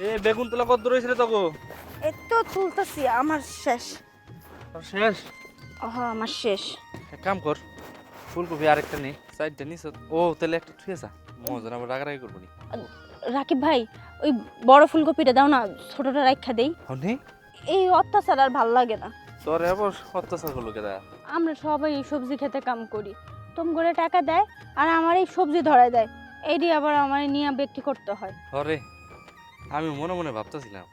এ বেগুন তোলা কত দূর হয়েছিল তোকে? এই তো তুলতেছি, আমার শেষ। শেষ? আমার শেষ। এক কাম কর, ফুলকপি আরেকটা নে, সাইডটা নিস। ও তাহলে একটা ঠিক আছে, মজা আবার রাগারাগি করবো নি। রাকিব ভাই, ওই বড় ফুলকপিটা দাও না, ছোটটা রাখা দেই। হনে এই অত্যাচার আর ভাল লাগে না। তোর আবার অত্যাচার করলো কেদা? আমরা সবাই এই সবজি খেতে কাম করি, তোম করে টাকা দেয় আর আমার এই সবজি ধরায় দেয়, এইটি আবার আমার নিয়ে বিক্রি করতে হয়। আরে আমি মনে মনে ভাবতেছিলাম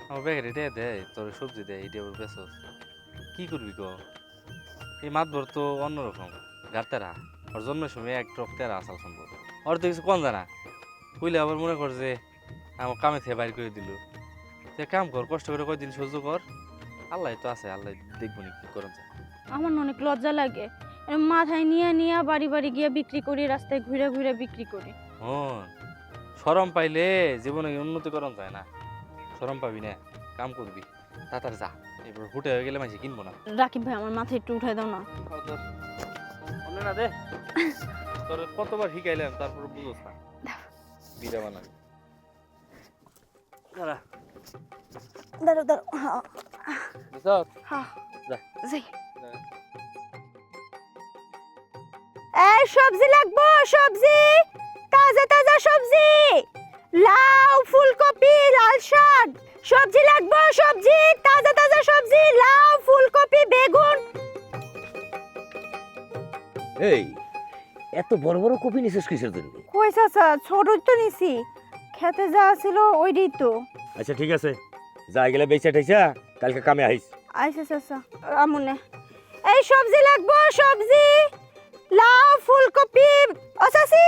আমার ব্যাগের এটা দেয়, তোর সবজি দেয়, এটা আবার বেসস কি করবি ক? এই মাতবর তো অন্যরকম গাতেরা, ওর জন্মের সময় এক টক তেরা আসাল সম্ভব, ওর তো কিছু কম জানা কইলে আবার মনে কর যে আমার কামে থেকে বাইর করে দিল। তুই এক কাম কর, কষ্ট করে কয়দিন সহ্য কর, আল্লাহ তো আছে, আল্লাহ দেখবো নি কি করেন যায়। আমার না অনেক লজ্জা লাগে, এরম মাথায় নিয়ে নিয়ে বাড়ি বাড়ি গিয়ে বিক্রি করি, রাস্তায় ঘুরে ঘুরে বিক্রি করি। হন শরম পাইলে জীবনে উন্নতি করন যায় না, শরম পাবি না, কাম করবি তাড়াতাড়ি যা, এবার হুটে হয়ে গেলে মাঝে কিনবো না। রাকিব ভাই, আমার মাথায় একটু উঠাই দাও না। অন্য না দে, তোর কতবার শিখাইলাম তারপর বুঝোস না বিড়া বানাবি। দাঁড়া দাঁড়ো দাঁড়ো, হ্যাঁ বুঝছ? হ্যাঁ যা যাই। এই সবজি লাগবো, সবজি, তাজা তাজা সবজি, লাউ, ফুলকপি, লাল শাক, সবজি লাগবো, সবজি, তাজা তাজা সবজি, লাউ, ফুলকপি, বেগুন। এই এত বড় বড় কপি নিছিস কিসের জন্য? কই চাচা, ছোটই তো নিছি, খেতে যা ছিল ওইটাই তো। আচ্ছা ঠিক আছে, যা গেলে বেচা টেচা কালকে কামে আইস। আইসা চাচা, আমনে এই সবজি লাগবো, সবজি, লাউ, ফুলকপি। ও চাচি,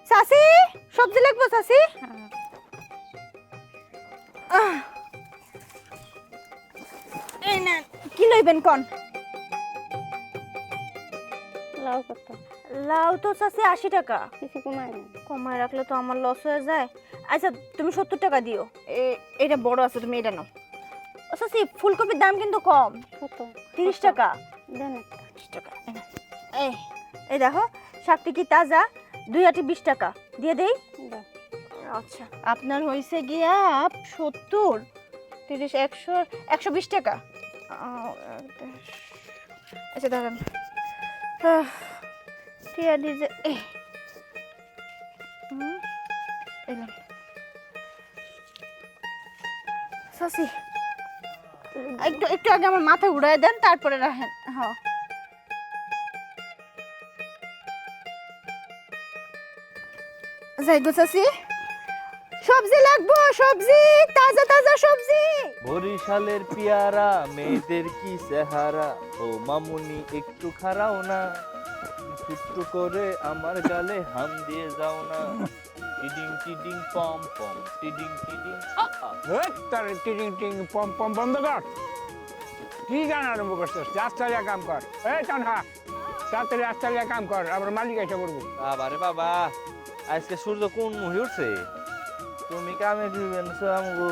চাচি, সবজি লাগবো চাচি। এই না, কি লইবেন কোন? লাউ কত? লাউ তো চাচি 80 টাকা। কিছু কমায় না? কমায় রাখলে তো আমার লস হয়ে যায়। আচ্ছা তুমি 70 টাকা দিও, এটা বড় আছে, তুমি এটা নাও। ও চাচি, ফুলকপির দাম কিন্তু কম, কত? 30 টাকা। দেন একটা। 30 টাকা। এই এই দেখো, শাকটি কি তাজা, 2 আটি 20 টাকা দিয়ে দেই। দাও। আচ্ছা, আপনার হয়েছে গিয়া 70, 30, 100, 120 টাকা। আচ্ছা দাঁড়ান, ঠিক আছে যে এলাম। সাসি, একটু একটু আগে আমার মাথা ঘুরাই দেন, তারপরে রাখেন। হ্যাঁ যাই গো চাচি, সবজি লাগবো, সবজি, তাজা তাজা সবজি। বরিশালের পিয়ারা মেয়েদের কি চেহারা, ও মামুনি একটু খারাও না, ছুট্টু করে আমার গালে হাম দিয়ে যাও না, টিডিং টিডিং পম পম, টিডিং টিডিং তার টিং টিং পম পম বন্ধ কর। কি গান আরম্ভ করছিস? রাস্তায় কাম কর। এই তানহা, তাড়াতাড়ি রাস্তায় কাম কর, আবার মালিক এসে করবো। বাবা রে বাবা, আজকে সূর্য কোন মুহে উঠছে, তুমি কামে দিবেন আমগো,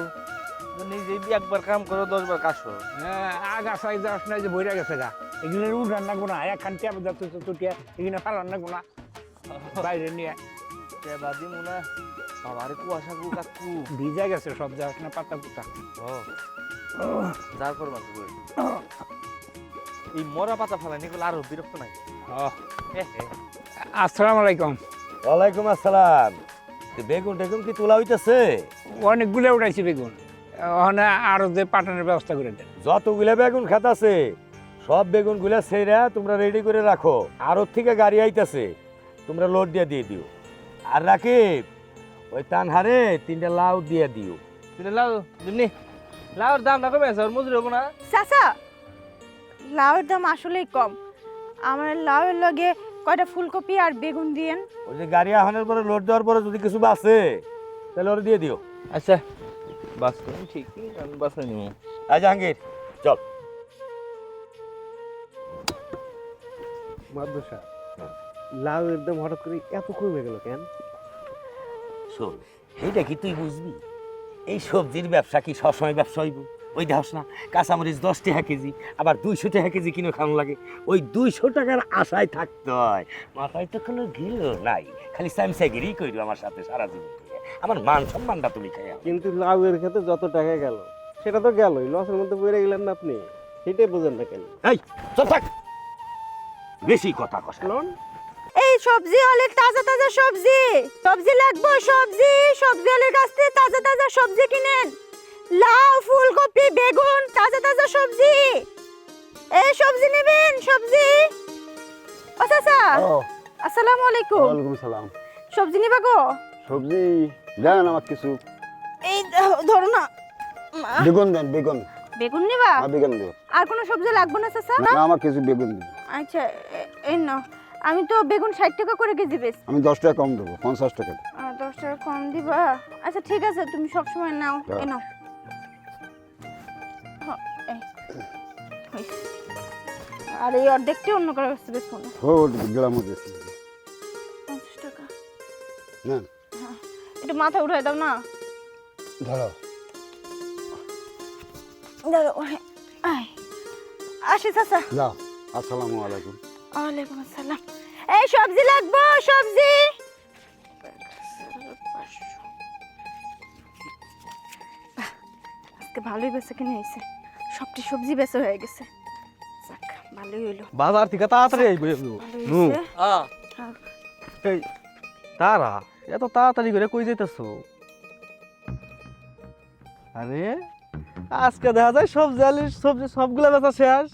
নিজে একবার কাম করো 10 বার কাশো। হ্যাঁ, আগা সাই যাস না যে বইরা গেছে গা, এগুলো উঠান না গোনা, একখান টেপ যাচ্ছে তুটিয়া, এগুলো ফালান না গোনা বাইরে নিয়ে। বাদি মুনা বাবা রে, কুয়াশা গু কাকু ভিজা গেছে সব, যাস না পাতা পুতা। ও যার করবা তুই এই মরা পাতা ফেলা নিগুলো আরো বিরক্ত নাকি? আসসালামু আলাইকুম। ওয়ালাইকুম আসসালাম। বেগুন টেগুন কি তোলা হইতেছে? অনেকগুলো উঠাইছি বেগুন, ওখানে আরো যে পাঠানোর ব্যবস্থা করে দেন। যতগুলা বেগুন খাতাছে সব বেগুন গুলা ছেড়া তোমরা রেডি করে রাখো, আরো থেকে গাড়ি আইতাছে, তোমরা লোড দিয়ে দিও। আর রাকিব, ওই তানহারে 3টা লাউ দিয়ে দিও। তুই লাউ দিমনি, লাউর দাম না কমে আছে, ওর মজুরি হবো না? চাচা, লাউয়ের দাম আসলেই কম, আমার লাউয়ের লগে কয়টা ফুলকপি আর বেগুন দিয়েন। ওই যে গাড়ি আহানোর পরে লোড দেওয়ার পরে যদি কিছু বাঁচে তাহলে ওরা দিয়ে দিও। আচ্ছা বাস করি, ঠিক আমি বাস নিব। জাহাঙ্গীর চল। মাদ্রাসা লাউ একদম হঠাৎ করে এত কমে গেল কেন? শোন, এইটা কি তুই বুঝবি? এই সবজির ব্যবসা কি সবসময় ব্যবসা হইব? ওই দেখস না, কাঁচামরিচ 10 টাকা কেজি, আবার 200 টাকা কেজি কিনে খাওয়ানো লাগে, ওই 200 টাকার আশায় থাকতে হয়। মাথায় তো কোনো গিলো নাই, খালি স্যামসাগিরি কইল আমার সাথে সারা জীবন। আমার মান সম্মানটা তুমি খাইয়া। কিন্তু লাউয়ের খেতে যত টাকা গেল সেটা তো গেলই, লসের মধ্যে পড়ে গেলেন না আপনি, সেটাই বোঝেন না কেন? এই চুপ থাক, বেশি কথা কস। এই সবজি হলে তাজা তাজা সবজি, সবজি লাগবে সবজি, সবজি হলের কাছ থেকে তাজা তাজা সবজি কিনেন। লাউ, ফুলকপি, বেগুন, তাজা তাজা সবজি। এই সবজি নেবেন সবজি। ও চাচা, আসসালামু আলাইকুম। ওয়ালাইকুম সালাম। সবজি নিবা গো? সবজি দেন আমার কিছু। এই ধরো না। বেগুন দেন, বেগুন। বেগুন নিবা? বেগুন দেন। আর কোনো সবজি লাগবে না চাচা? না, আমার কিছু বেগুন দিন। আচ্ছা, এই নাও। আমি তো বেগুন 60 টাকা করে কেজি বেচ। আমি 10 টাকা কম দেবো, 50 টাকা দেবো। 10 টাকা কম দিবা? আচ্ছা ঠিক আছে, তুমি সব সময় নাও। এই নাও। এই, হইছে। আর এই অর্ধেকটি অন্য কারো কাছে বেচবো না। গ্রামও দিয়েছি। 50 টাকা। না একটু মাথা উঠাই দাও না। ধরো। দাঁড়ো, আয়। আসি চাচা। যাও। আসসালামু আলাইকুম। ওয়ালাইকুম আসসালাম। এই সবজি লাগবে সবজি। আজকে ভালোই বেচা কিনে হয়েছে, সবটি সবজি বেচা হয়ে গেছে। যাক, ভালোই হইলো। বাজার থেকে তাড়াতাড়ি আইবো। ভালোই নু হইছে। এই তারা এত তাড়াতাড়ি করে কই যাইতেছো? আরে আজকে দেখা যায় সবজি আলির সবজি সবগুলা বেচা শেষ,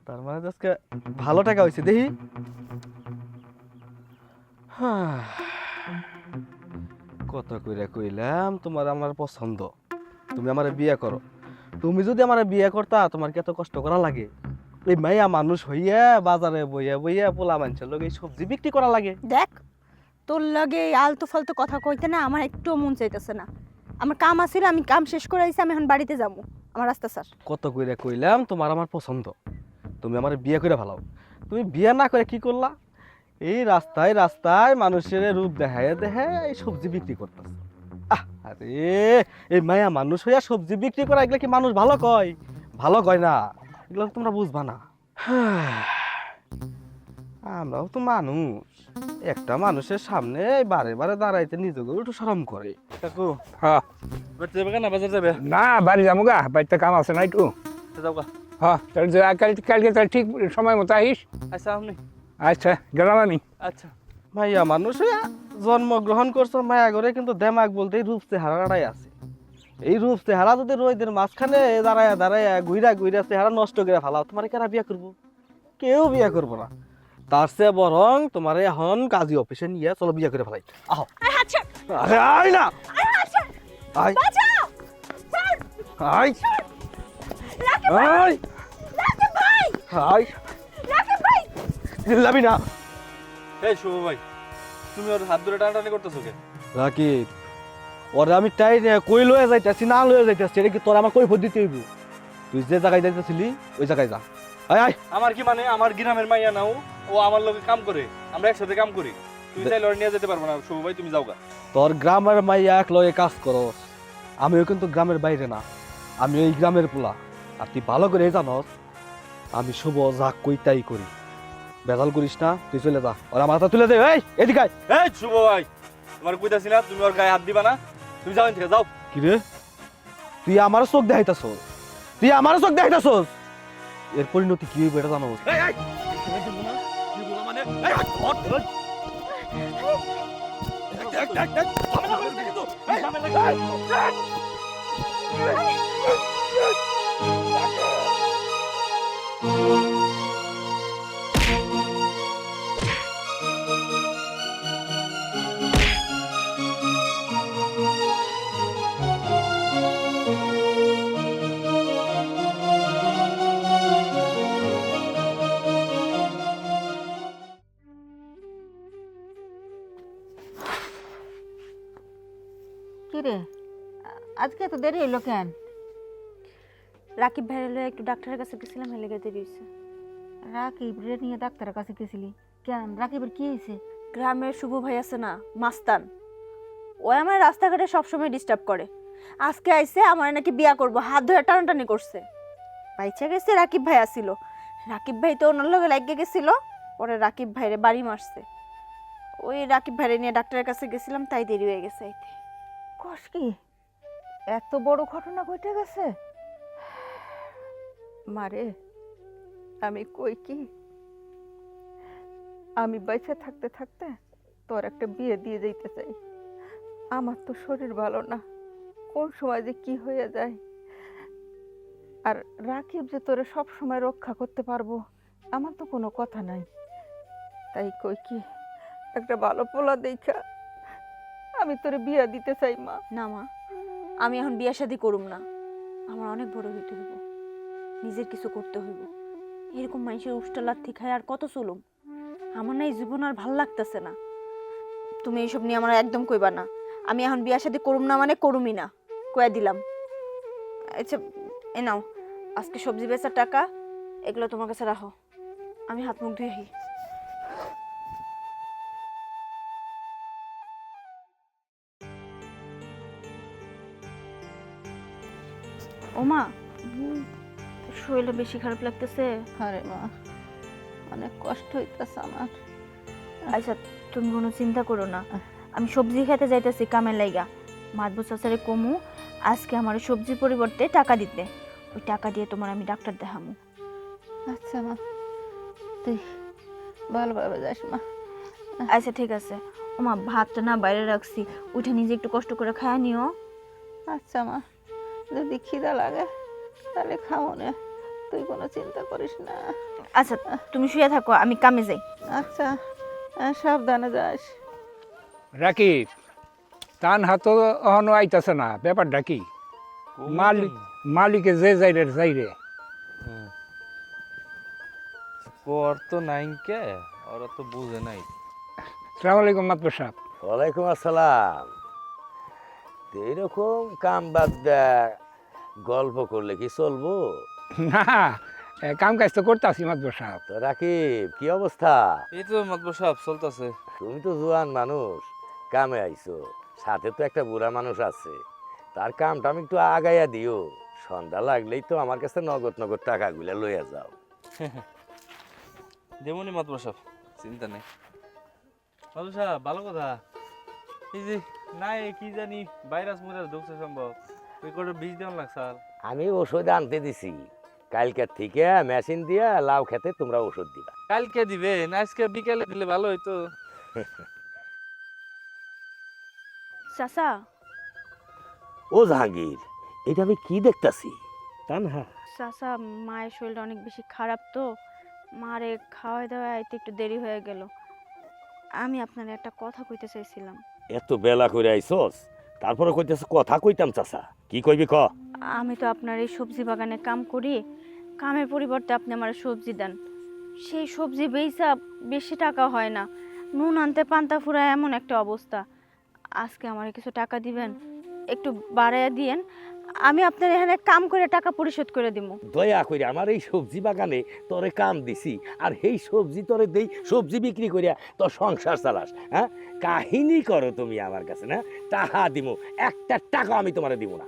তার মানে আজকে ভালো টাকা হয়েছে দেখি। কত কইরা কইলাম তোমার আমার পছন্দ, তুমি আমার বিয়ে করো। তুমি যদি আমার বিয়ে করতা তোমার কি এত কষ্ট করা লাগে? এই মাইয়া মানুষ হইয়া বাজারে বইয়া বইয়া পোলা মানুষের লোক এই সবজি বিক্রি করা লাগে? দেখ, তোর লগে আলতু ফালতু কথা কইতে না আমার একটু মন চাইতেছে না। আমার কাম আছিল, আমি কাম শেষ করে আইছি, আমি এখন বাড়িতে যাবো। আমার রাস্তা স্যার। কত কইরা কইলাম তোমার আমার পছন্দ, তুমি আমার বিয়ে করে ভালো। তুমি বিয়ে না করে কি করলা? এই রাস্তায় রাস্তায় মানুষের রূপ দেখায় দেখায় এই সবজি বিক্রি করতেছে। আরে এই মায়া মানুষ হইয়া সবজি বিক্রি করা, এগুলা কি মানুষ ভালো কয়? ভালো কয় না, এগুলো তোমরা বুঝবা না। আমরাও তো মানুষ, একটা মানুষের সামনে বারে বারে দাঁড়াইতে নিজেকে একটু শরম করে। কাকু, হ্যাঁ। বাড়িতে যাবে না বাজার যাবে? না, বাড়ি যাবো গা, বাড়িতে কাম আছে না একটু। যাও গা। হ্যাঁ, তাহলে কালকে তাহলে ঠিক সময় মতো আইস। আচ্ছা আপনি। আচ্ছা, গেলাম আমি। আচ্ছা। মাইয়া মানুষ হইয়া জন্মগ্রহণ করছো, মায়া করে কিন্তু দেমাগ বলতে এই রূপ চেহারাটাই আছে। এই রূপ চেহারা যদি রোদের মাঝখানে দাঁড়ায় দাঁড়ায় ঘুরা ঘুরা চেহারা নষ্ট করে ফেলাও, তোমার কারা বিয়া করবো? কেউ বিয়া করবো না। তার চেয়ে বরং তোমার এখন কাজী অফিসে নিয়ে চলো বিয়া করে ফেলাই। আহ, আরে আয় না, আয় আয় আয় আয়, চিল্লাবি না। এই শুভ ভাই, তুমি ওর হাত ধরে টানাটানি করতেছো কে? রাকিব, ওরে আমি টাই কই লয়ে যাইতাছি না লয়ে যাইতাছি, এটা কি তোর আমার কই দিতে হইব? তুই যে জায়গায় যাইতেছিলি ওই জায়গায় যা। আয় আয়। আমার কি মানে, আমার গ্রামের মাইয়া নাও, ও আমার লোকে কাম করে, আমরা একসাথে কাম করি। তুমি চাইলে ওর নিয়ে যেতে পারবো না। শুভ ভাই তুমি যাও গা। তোর গ্রামের মাইয়া এক লয়ে কাজ করো, আমিও কিন্তু গ্রামের বাইরে না, আমি এই গ্রামের পোলা। আর তুই ভালো করে জানস আমি শুভ যা কই তাই করি। বেজাল করিস না, তুই চলে যা। ওরা মাথা তুলে দে। এই এদিকে আয়। এই শুভ ভাই, তোমার কইতাছি না তুমি ওর গায়ে হাত দিবা না। তুমি যাও এখান থেকে, যাও। কি রে, তুই আমার চোখ দেখাইতাছ? তুই আমার চোখ দেখাইতাছস? এর পরিণতি কি হইব এটা জানোস? কিরে, আজকে এত দেরি হইলো কেন? রাকিব ভাইয়ের লয়ে একটু ডাক্তারের কাছে গেছিলাম, হেলে গেতে দিয়েছে। রাকিব রে নিয়ে ডাক্তারের কাছে গেছিলি কেন? রাকিবের কি হয়েছে? গ্রামের শুভ ভাই আছে না, মাস্তান, ও আমার রাস্তাঘাটে সবসময় ডিস্টার্ব করে। আজকে আইসে আমার নাকি বিয়া করব, হাত ধরে টানাটানি করছে। বাইচা গেছে, রাকিব ভাই আসিল। রাকিব ভাই তো অন্য লগে লাগিয়ে গেছিল, পরে রাকিব ভাইরে বাড়ি মারছে। ওই রাকিব ভাইরে নিয়ে ডাক্তারের কাছে গেছিলাম, তাই দেরি হয়ে গেছে আইতে। কস কি এত বড় ঘটনা ঘটে গেছে? মারে আমি কই কি, আমি বেঁচে থাকতে থাকতে তোর একটা বিয়ে দিয়ে দিতে চাই। আমার তো শরীর ভালো না, কোন সময় যে কি হয়ে যায়। আর রাকিব যে তোরে সব সময় রক্ষা করতে পারবো আমার তো কোনো কথা নাই। তাই কই কি একটা ভালো পোলা দেখা আমি তোরে বিয়ে দিতে চাই মা। না মা, আমি এখন বিয়া শাদি করুম না। আমার অনেক বড় হইতে হইব, নিজের কিছু করতে হইব। এরকম মানুষের উষ্টা লাথি খায় আর কত চলুম? আমার না এই জীবন আর ভাল লাগতেছে না। তুমি এইসব নিয়ে আমার একদম কইবা না। আমি এখন বিয়া শাদি করুম না মানে করুমই না, কয়ে দিলাম। আচ্ছা এ নাও, আজকে সবজি বেচার টাকা, এগুলো তোমার কাছে রাখো। আমি হাত মুখ ধুয়ে আসি। ও মা, শরীরটা বেশি খারাপ লাগতেছে। আরে মা অনেক কষ্ট হইতেছে আমার। আচ্ছা তুমি কোনো চিন্তা করো না, আমি সবজি খেতে যাইতেছি কামের লাইগা। মাতবু চাচারে কমু আজকে আমার সবজির পরিবর্তে টাকা দিতে। ওই টাকা দিয়ে তোমার আমি ডাক্তার দেখামু। আচ্ছা মা তুই ভালোভাবে যাস মা। আচ্ছা ঠিক আছে। ও মা, ভাতটা না বাইরে রাখছি, উঠে নিজে একটু কষ্ট করে খায় নিও। আচ্ছা মা, যদি খিদা লাগে তাহলে খাও না, তুই কোনো চিন্তা করিস না। আচ্ছা তুমি শুয়ে থাকো, আমি কামে যাই। আচ্ছা সাবধানে যাস। রাকিব, তান হাতো অহনো আইতাছে না, ব্যাপারটা কি? মালিকে যে যাইরে পর তো নাইকে, ওরা তো বুঝে নাই। সালাম আলাইকুম মাতবর সাহেব। ওয়ালাইকুম আসসালাম। তো এরকম কাম বাদ দেয়া গল্প করলে কি চলবো? না, কাম কাজ তো করতেছি মাতবর সাহেব। তো রাকিব কি অবস্থা? এই তো মাতবর সাহেব চলতেছে। তুমি তো জোয়ান মানুষ, কামে আইছো, সাথে তো একটা বুড়া মানুষ আছে, তার কামটা আমি একটু আগাইয়া দিও। সন্ধ্যা লাগলেই তো আমার কাছে নগদ নগদ টাকাগুলা লইয়া যাও। যেমনই মাতবর সাহেব, চিন্তা নেই। মাতবর সাহেব ভালো কথা। এই যে নাই কি জানি ভাইরাস মুরাস ঢুকছে সম্ভব, ওই করে বীজ দেওয়ান লাগছে। আমি ওষুধ আনতে দিছি, কালকের থেকে মেশিন দিয়া লাউ খেতে তোমরা ওষুধ দিবা। কালকে দিবে না, আজকে বিকেলে দিলে ভালো হইতো। চাচা, ও জাহাঙ্গীর, এটা আমি কি দেখতাছি? তানহা চাচা মায়ের শরীরটা অনেক বেশি খারাপ তো, মারে খাওয়াই দাওয়াই আইতে একটু দেরি হয়ে গেল। আমি আপনার একটা কথা কইতে চাইছিলাম। এত বেলা করে আইছস, তারপরে কইতেছ কথা কইতাম চাচা, কি কইবি ক? আমি তো আপনার এই সবজি বাগানে কাম করি, কামের পরিবর্তে আপনি আমার সবজি দেন। সেই সবজি বেচা বেশি টাকা হয় না, নুন আনতে পান্তা ফুরায় এমন একটা অবস্থা। আজকে আমার কিছু টাকা দিবেন, একটু বাড়াইয়া দিয়েন, আমি আপনার এখানে কাম করে টাকা পরিশোধ করে দিব। দয়া করে আমার এই সবজি বাগানে তোরে কাম দিছি, আর এই সবজি তোরে দেই, সবজি বিক্রি করিয়া তোর সংসার চালাস। হ্যাঁ, কাহিনী করো তুমি আমার কাছে না? টাকা দিমু, একটা টাকা আমি তোমারে দিব না।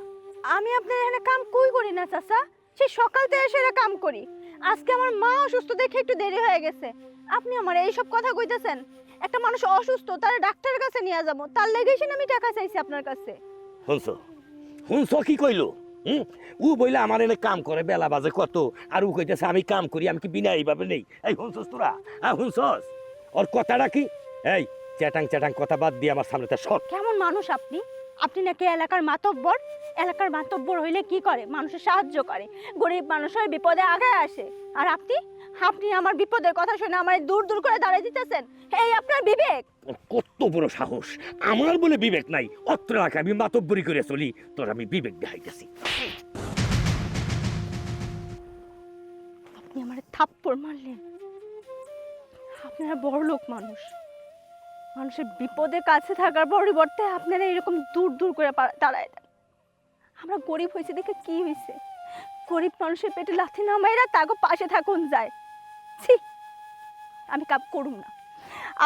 আমি আপনার এখানে কাম কই করি না চাচা, সে সকাল থেকে এসে কাম করি। আজকে আমার মা অসুস্থ দেখে একটু দেরি হয়ে গেছে, আপনি আমার এইসব কথা কইতেছেন? একটা মানুষ অসুস্থ, তার ডাক্তারের কাছে নিয়ে যাব, তার লেগেই আমি টাকা চাইছি আপনার কাছে। শুনছো শুনছো কি কইলো? ও বইলে আমার এনে কাম করে, বেলা বাজে কত, আর ও কইতেছে আমি কাম করি, আমি কি বিনা এইভাবে নেই? এই শুনছস তোরা? হ্যাঁ শুনছস ওর কথাটা কি? এই চ্যাটাং চ্যাটাং কথা বাদ দিয়ে আমার সামনে সর। কেমন মানুষ আপনি? আপনি নাকি এলাকার মাতব্বর? এলাকার মাতব্বর হইলে কি করে? মানুষের সাহায্য করে, গরিব মানুষের বিপদে আগে আসে। আর আপনি আপনি আমার বিপদের কথা শুনে আমার দূর দূর করে দাঁড়িয়ে দিতেছেন। এই আপনার বিবেক? কত বড় সাহস! আমার বলে বিবেক নাই? অত্র এলাকা আমি মাতব্বরি করে চলি, তোর আমি বিবেক দেখাইতেছি। আপনি আমার থাপ্পড় মারলেন? আপনারা বড় লোক মানুষ, মানুষের বিপদে কাছে থাকার পরিবর্তে আপনারা এরকম দূর দূর করে দাঁড়ায় দেন। আমরা গরিব হয়েছে দেখে কি হয়েছে? গরিব মানুষের পেটে লাথি না মাইরা তাকে পাশে থাকুন যায়। ছি, আমি কাম করুম না,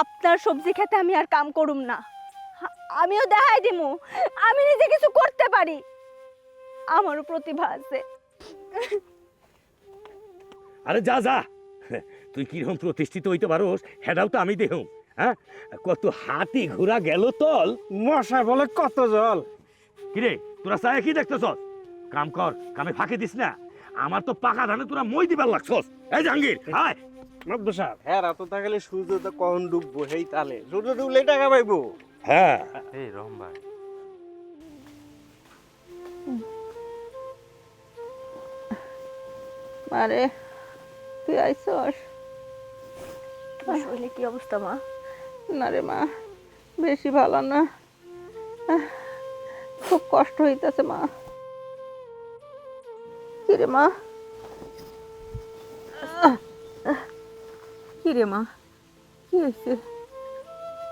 আপনার সবজি খেতে আমি আর কাম করুম না। আমিও দেখাই দিমু আমি নিজে কিছু করতে পারি, আমারও প্রতিভা আছে। আরে যা যা, তুই কিরকম প্রতিষ্ঠিত হইতে পারোস হেটাও তো আমি দেহ। হ্যাঁ, কত হাতি ঘোড়া গেল তল। মশা বলে কত জল, কিরে তোরা চায় কি দেখতেছস? কাম কর, কামে ফাঁকি দিস না। আমার তো পাকা ধানে তোরা মই দিবার লাগছস। এই জাহাঙ্গীর আয়। মাদ্দর সাহেব হ্যাঁ রাত থাকলে সূর্য তো কখন ডুববো সেই তালে সূর্য ডুবলে টাকা পাইবো। হ্যাঁ এই রহম ভাই, মারে তুই আইসস? তোমার শরীরে কি অবস্থা মা? না রে মা, বেশি ভালো না, খুব কষ্ট হইতাছে মা। কি রে মা, কি রে মা, কি হয়েছে?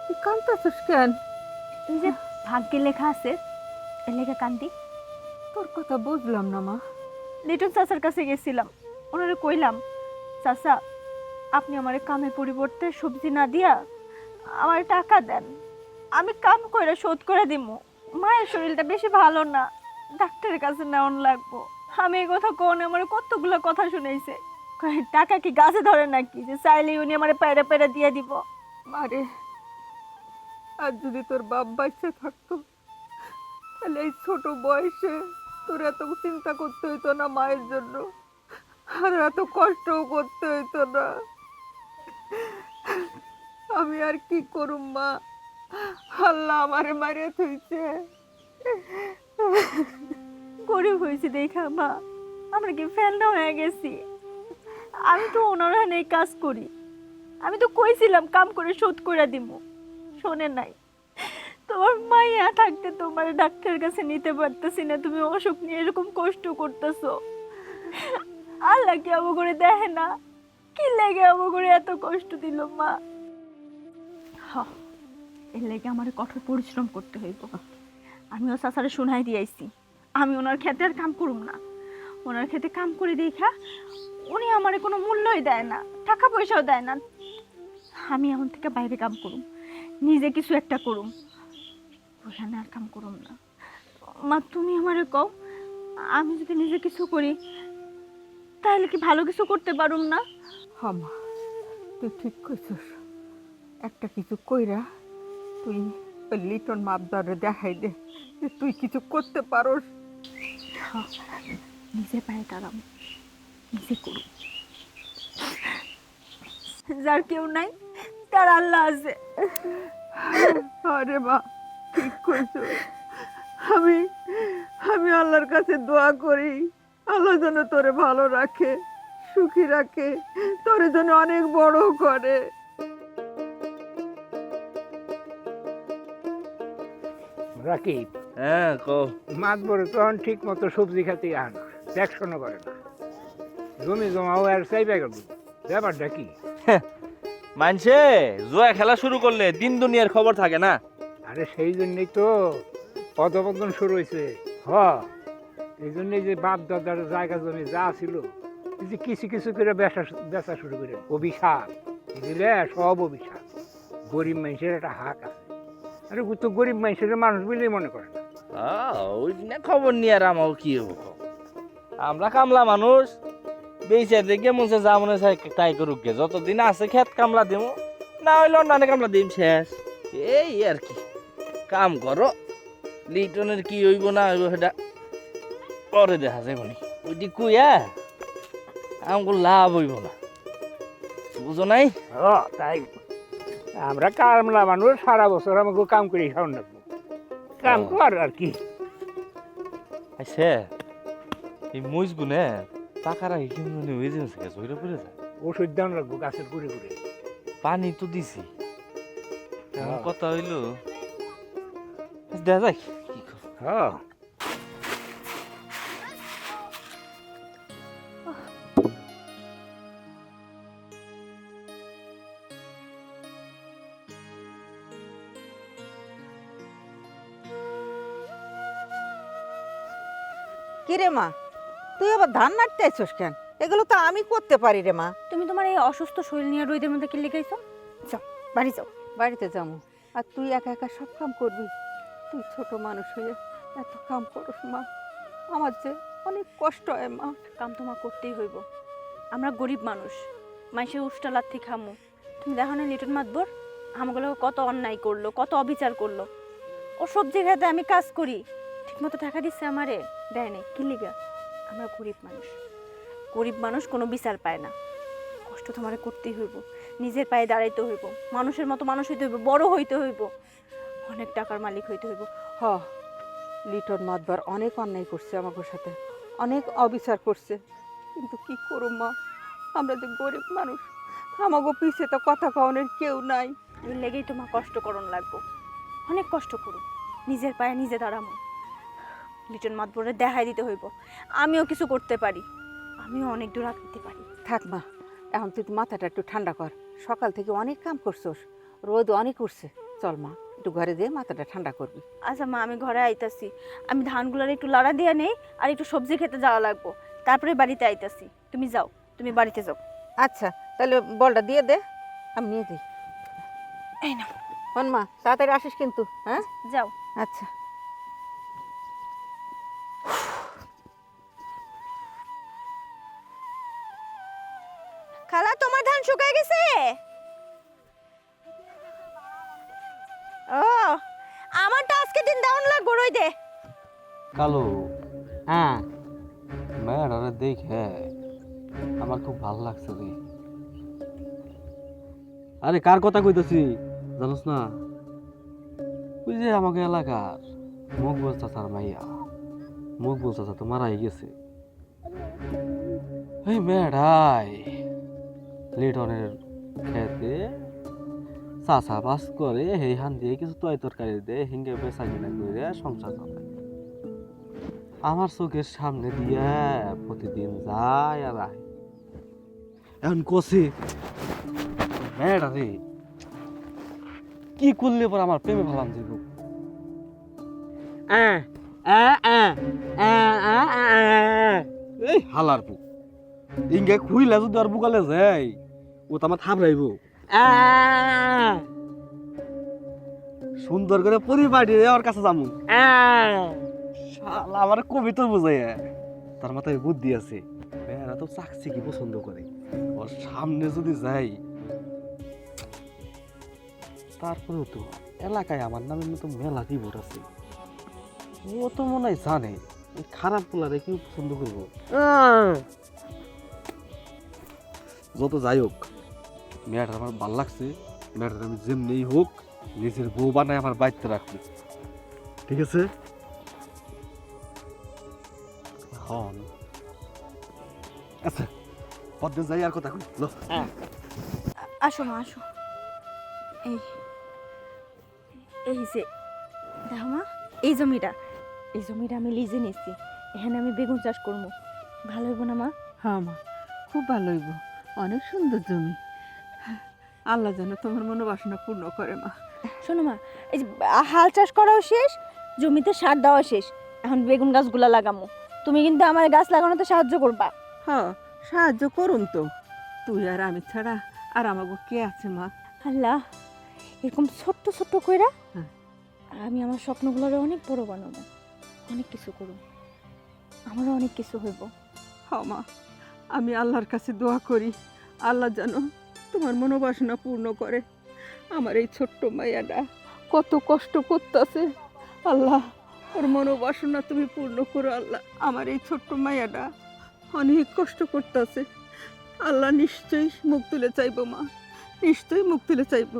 তুই কাঁদতাছিস কেন? এই যে ভাগ্যে লেখা আছে এর লেখা কান্দি। তোর কথা বুঝলাম না মা। লিটন চাচার কাছে গেছিলাম, ওনারে কইলাম চাচা আপনি আমার কামের পরিবর্তে সবজি না দিয়া আমার টাকা দেন, আমি কাম করে শোধ করে দিব। মায়ের শরীরটা বেশি ভালো না, ডাক্তারের কাছে নেওয়ান লাগবো। আমি এই কথা কোন আমার কতগুলো কথা শুনাইছে, কয় টাকা কি গাছে ধরে নাকি যে চাইলে উনি আমার পায়রা পায়রা দিয়ে দিব। মারে, আর যদি তোর বাপ বাচ্চা থাকতো তাহলে এই ছোট বয়সে তোর এত চিন্তা করতে হইতো না মায়ের জন্য, আর এত কষ্টও করতে হইতো না। আমি আর কি করুম মা, আল্লাহ আমারে মারিয়া থইছে। গরিব হয়েছি দেখা মা, আমরা কি ফেলনা হয়ে গেছি? আমি তো ওনার এই কাজ করি, আমি তো কইছিলাম কাম করে শোধ করে দিব, শোনে নাই। তোমার মাইয়া থাকতে তোমার ডাক্তারের কাছে নিতে পারতেছি না, তুমি অসুখ নিয়ে এরকম কষ্ট করতেছো। আল্লাহ কি আমো করে দেখে না? কি লেগে আমো করে এত কষ্ট দিল মা? এর লেগে আমার কঠোর পরিশ্রম করতে হইব। আমিও চাচারে শোনাই দিয়েছি আমি ওনার খেতে আর কাম করুম না। ওনার খেতে কাম করে দেখা উনি আমারে কোনো মূল্যই দেয় না, টাকা পয়সাও দেয় না। আমি এখন থেকে বাইরে কাম করুম, নিজে কিছু একটা করুম, ওখানে আর কাম করুম না। মা তুমি আমারে কও, আমি যদি নিজে কিছু করি তাহলে কি ভালো কিছু করতে পারুম না? হ্যাঁ মা, তুই ঠিক কইছিস। একটা কিছু কইরা তুই ওই লিটন মাপদারে দেখাই দে যে তুই কিছু করতে পারোস। নিজে পায়ে দাঁড়াম, নিজে করুম। যার কেউ নাই তার আল্লাহ আছে। আরে মা, ঠিক কইছো। আমি আমি আল্লাহর কাছে দোয়া করি আল্লাহ যেন তোরে ভালো রাখে, সুখী রাখে, তোরে যেন অনেক বড় করে। রাকিব, হ্যাঁ কো। মাতবর তখন ঠিক মতো সবজি খেতে আন, দেখশনও করে না। জমি জমাও আর চাইবে গেল, ব্যাপারটা কি? মানছে জুয়া খেলা শুরু করলে দিন দুনিয়ার খবর থাকে না। আরে সেই জন্যই তো পদবন্ধন শুরু হয়েছে। এই জন্যই যে বাপ দাদার জায়গা জমি যা ছিল এই যে কিছু কিছু করে বেচা শুরু করে। অভিশাপ বুঝলে, সব অভিশাপ। গরিব মানুষের একটা হাক আছে, আরে ও তো গরিব মানুষের মানুষ বলেই মনে করে না। ওই না খবর নিয়ে আর আমার কি হবো? আমরা কামলা মানুষ, বেঁচে দেখে মনে যা মনে চাই তাই করুক গে। যতদিন আছে খেত কামলা দিব, না হইলে অন্যান্য কামলা দিম, শেষ। এই আর কি, কাম করো। লিটনের কি হইব না হইব সেটা পরে দেখা যাইব নি। ওইটি কুইয়া আমার লাভ হইব না, বুঝো নাই? তাই আমরা কামলা মানুষ, সারা বছর আমাকে কাম করে খাওয়ান রাখবো। কাম কর আর কি। আচ্ছা এই মুজ গুনে টাকা রাখি কিন্তু হয়ে যাচ্ছে, জয়রা পড়ে যায়। ওষুধ দাম রাখবো গাছের ঘুরে ঘুরে। পানি তো দিছি, এখন কথা হইলো দেখা যাক কি কর। হ্যাঁ কি রে মা, তুই আবার ধান নাড়তে আইছস কেন? এগুলো তো আমি করতে পারি রে মা। তুমি তোমার এই অসুস্থ শরীর নিয়ে রোদের মধ্যে কি লেগেছো? যাও বাড়ি যাও। বাড়িতে যাবো আর তুই একা একা সব কাম করবি? তুই ছোট মানুষ হয়ে এত কাম করস মা, আমার যে অনেক কষ্ট হয় মা। কাম তোমার করতেই হইব, আমরা গরিব মানুষ, মাইসের উষ্টা লাথি খামু। তুমি দেখো না লিটন মাতবর আমাগুলো কত অন্যায় করলো, কত অবিচার করলো। ও সবজি খেতে আমি কাজ করি, ঠিক মতো টাকা দিচ্ছে আমারে? দেয় নাই। কি লিগা? আমরা গরিব মানুষ কোনো বিচার পায় না। কষ্ট তোমারে করতেই হইব, নিজের পায়ে দাঁড়াইতে হইব, মানুষের মতো মানুষ হইতে হইব, বড় হইতে হইব, অনেক টাকার মালিক হইতে হইব। হ লিটন মাতবার অনেক অন্যায় করছে আমাকে সাথে, অনেক অবিচার করছে, কিন্তু কি করব মা, আমরা যে গরিব মানুষ, আমাগো পিছে তো কথা কওনের কেউ নাই। এর লেগেই তোমার কষ্ট করণ লাগবো, অনেক কষ্ট করো, নিজের পায়ে নিজে দাঁড়ামো। লিটন মাতবরে দেখাই দিতে হইব আমিও কিছু করতে পারি, আমিও অনেক দূর আগাইতে পারি। থাক মা, এখন তুই মাথাটা একটু ঠান্ডা কর, সকাল থেকে অনেক কাম করছস, রোদ অনেক উঠছে, চল মা একটু ঘরে দিয়ে মাথাটা ঠান্ডা করবি। আচ্ছা মা, আমি ঘরে আইতাছি, আমি ধানগুলার একটু লাড়া দিয়ে নেই, আর একটু সবজি খেতে যাওয়া লাগবো, তারপরে বাড়িতে আইতাছি। তুমি যাও, তুমি বাড়িতে যাও। আচ্ছা তাহলে বলটা দিয়ে দে, আমি নিয়ে যাই। এই না, হন মা, তাড়াতাড়ি আসিস কিন্তু, হ্যাঁ? যাও। আচ্ছা। খালা, তোমার ধান শুকায় গেছে? ও, আমারটা আজকে দিন দাউন লাগবো, রই দে। কালো হ্যাঁ মেয়েটারে দেখে আমার খুব ভালো লাগছে রে। আরে কার কথা কইতেছি জানোস না? ওই যে আমাকে এলাকার মকবুল চাচার মাইয়া, মকবুল চাচা তো মারাই গেছে। এই মেয়েটাই লিটনের খেতে চাচা বাস করে, সেইখান দিয়ে কিছু তয় তরকারি দেয়, হিঙ্গে বেচা কিনা করে সংসার চালায়। আমার চোখের সামনে দিয়ে প্রতিদিন যায় আর আয়। এখন কষে মেয়েটা রে কি করলে পর আমার প্রেমে ভালাম যাব। এই হালার পু ইঙ্গে খুইলা যদি আর বুকালে যাই, ও তো আমার থাপড়াইব। সুন্দর করে পরিপাটি ওর কাছে যামু। শালা আমার কবিতা বোঝাই, তার মাথায় বুদ্ধি আছে। মেয়েরা তো চাকছি কি পছন্দ করে, ওর সামনে যদি যাই, তারপরেও তো এলাকায় আমার নামের মতো মেলা কি ভোট আছে। ও তো মনে হয় জানে এই খারাপ পোলারে কেউ পছন্দ করবো। যত যাই হোক, মেয়েটা আমার ভাল লাগছে, মেয়েটা আমি যেমনি হোক নিজের বউ বানায় আমার বাড়িতে রাখবো, ঠিক আছে? হন আচ্ছা, পদ্মে যাই আর কথা কই। আসো মা, আসো। এই এই যে দেখো মা, এই জমিটা আমি লিজে নিচ্ছি, এখানে আমি বেগুন চাষ করবো। ভালো হইব না মা? হ্যাঁ মা, খুব ভালো হইব, অনেক সুন্দর জমি, আল্লাহ যেন তোমার মনোবাসনা পূর্ণ করে মা। শোনো মা, এই যে হাল চাষ করাও শেষ, জমিতে সার দেওয়া শেষ, এখন বেগুন গাছগুলা লাগামো। তুমি কিন্তু আমার গাছ লাগানোতে সাহায্য করবা। হ্যাঁ সাহায্য করুন তো, তুই আর আমি ছাড়া আর আমাকে কে আছে মা? আল্লাহ, এরকম ছোট্ট ছোট্ট কইরা হ্যাঁ। আমি আমার স্বপ্নগুলোরে অনেক বড় বানাবো, অনেক কিছু করব, আমারও অনেক কিছু হইব। হ্যাঁ মা, আমি আল্লাহর কাছে দোয়া করি, আল্লাহ যেন তোমার মনোবাসনা পূর্ণ করে। আমার এই ছোট্ট মাইয়াটা কত কষ্ট করতেছে, আল্লাহ ওর মনোবাসনা তুমি পূর্ণ করো আল্লাহ। আমার এই ছোট্ট মাইয়াটা অনেক কষ্ট করতেছে, আল্লাহ নিশ্চয়ই মুখ তুলে চাইবো মা, নিশ্চয়ই মুখ তুলে চাইবো।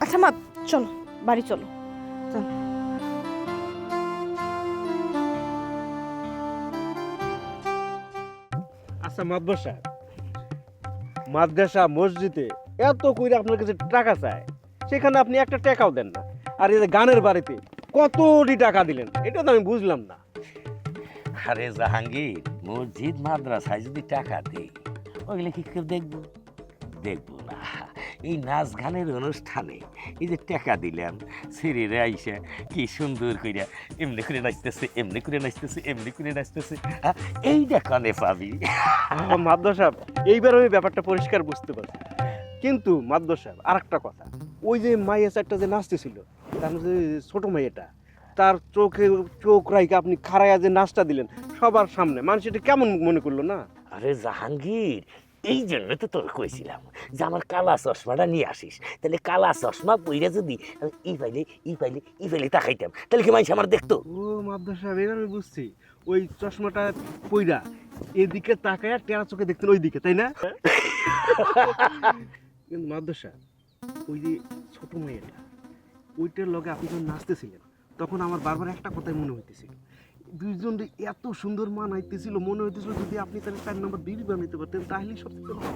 আচ্ছা মা, চলো বাড়ি চলো। আচ্ছা মাদ্রাসা মসজিদে এত কইরা আপনার কাছে টাকা চায়, সেখানে আপনি একটা টাকাও দেন না, আর এই যে গানের বাড়িতে কতটি টাকা দিলেন, এটা তো আমি বুঝলাম না। আরে জাহাঙ্গীর, মসজিদ মাদ্রাসায় যদি টাকা দেই, ওইগুলো কি কেউ দেখবো? দেখবো না। এই নাচ গানের অনুষ্ঠানে এই যে টাকা দিলাম, ছেলেরা আইসা কি সুন্দর কইরা এমনি করে নাচতেছে, এমনি করে নাচতেছে, এমনি করে নাচতেছে, এইটা কানে পাবি। মাদ্রাসা এইবার আমি ব্যাপারটা পরিষ্কার বুঝতে পারছি, কিন্তু মাদ্রাসা আর একটা কথা, ওই যে মাইয়া চারটা যে নাচতেছিল, তার যে ছোট মাইয়াটা, তার চোখে চোখ রাইকে আপনি খাড়াইয়া যে নাচটা দিলেন সবার সামনে, মানুষ এটা কেমন মনে করলো না? আরে জাহাঙ্গীর, এই জন্য তো তোর কইছিলাম যে আমার কালা চশমাটা নিয়ে আসিস, তাহলে কালা চশমা পইরা যদি আমি ই ফাইলে তাকাইতাম তাহলে কি মানুষ আমার দেখতো? ও মাদ্দা সাহেব, এবার আমি বুঝছি। ওই চশমাটা পইরা এদিকে তাকায়া টেরা চোখে দেখতেন ওই দিকে, তাই না? কিন্তু মাদ্দা সাহেব, ওই যে ছোট মেয়েটা, ওইটার লগে আপনি যখন নাচতেছিলেন তখন আমার বারবার একটা কথাই মনে হইতেছিল, দুইজন এত সুন্দর মানাইতেছিল, মনে হইতেছিল যদি আপনি তাহলে 4 নম্বর বিবি বানাইতে পারতেন তাহলেই সব কিছু ভালো।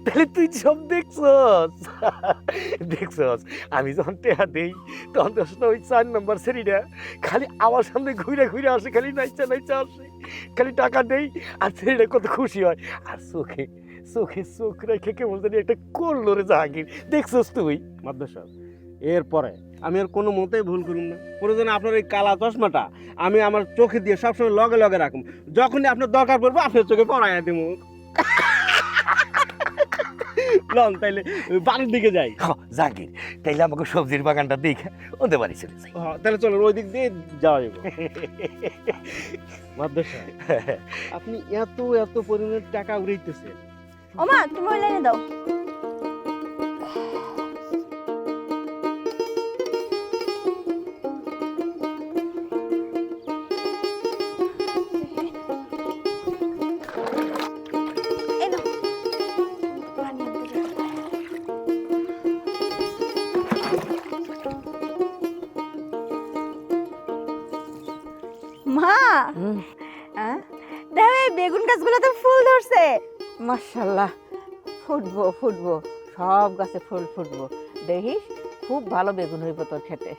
তাহলে তুই সব দেখছস দেখছস আমি যখন টেহা দেই তখন তো আসলে ওই 4 নম্বর শ্রেণীটা খালি আমার সামনে ঘুরে ঘুরে আসে, খালি নাইচা নাইচা আসে, খালি টাকা দেই আর ছেলেটা কত খুশি হয়। আর চোখে চোখে চোখ রেখে কেমন জানি একটা করলো রে জাহাঙ্গীর, দেখছস তুই? মাদ্দা সাহেব, এরপরে আমি আর কোনো মতেই ভুল করুম না। প্রয়োজনে আপনার এই কালা চশমাটা আমি আমার চোখে দিয়ে সবসময় লগে লগে রাখুম, যখনই আপনার দরকার পড়বে আপনার চোখে পড়াইয়া দিব। লন তাইলে বাড়ির দিকে যাই। জাহাঙ্গীর, তাইলে আমাকে সবজির বাগানটা দেখে ওদের বাড়ি চলে যাই। তাহলে চলেন ওই দিক দিয়ে যাওয়া যাবে। মাদ্দা সাহেব, আপনি এত এত পরিমাণের টাকা উড়াইতেছেন। ওমা তুমি ওই লাইনে দাও। এই নাও। পানি আনতে যাও। মা দেখো এই বেগুন গাছগুলোতে ফুল ধরছে। মাশাআল্লাহ, ফুটবো ফুটবো, সব গাছে ফুল ফুটবো, দেখিস খুব ভালো বেগুন হইব তোর খেতে।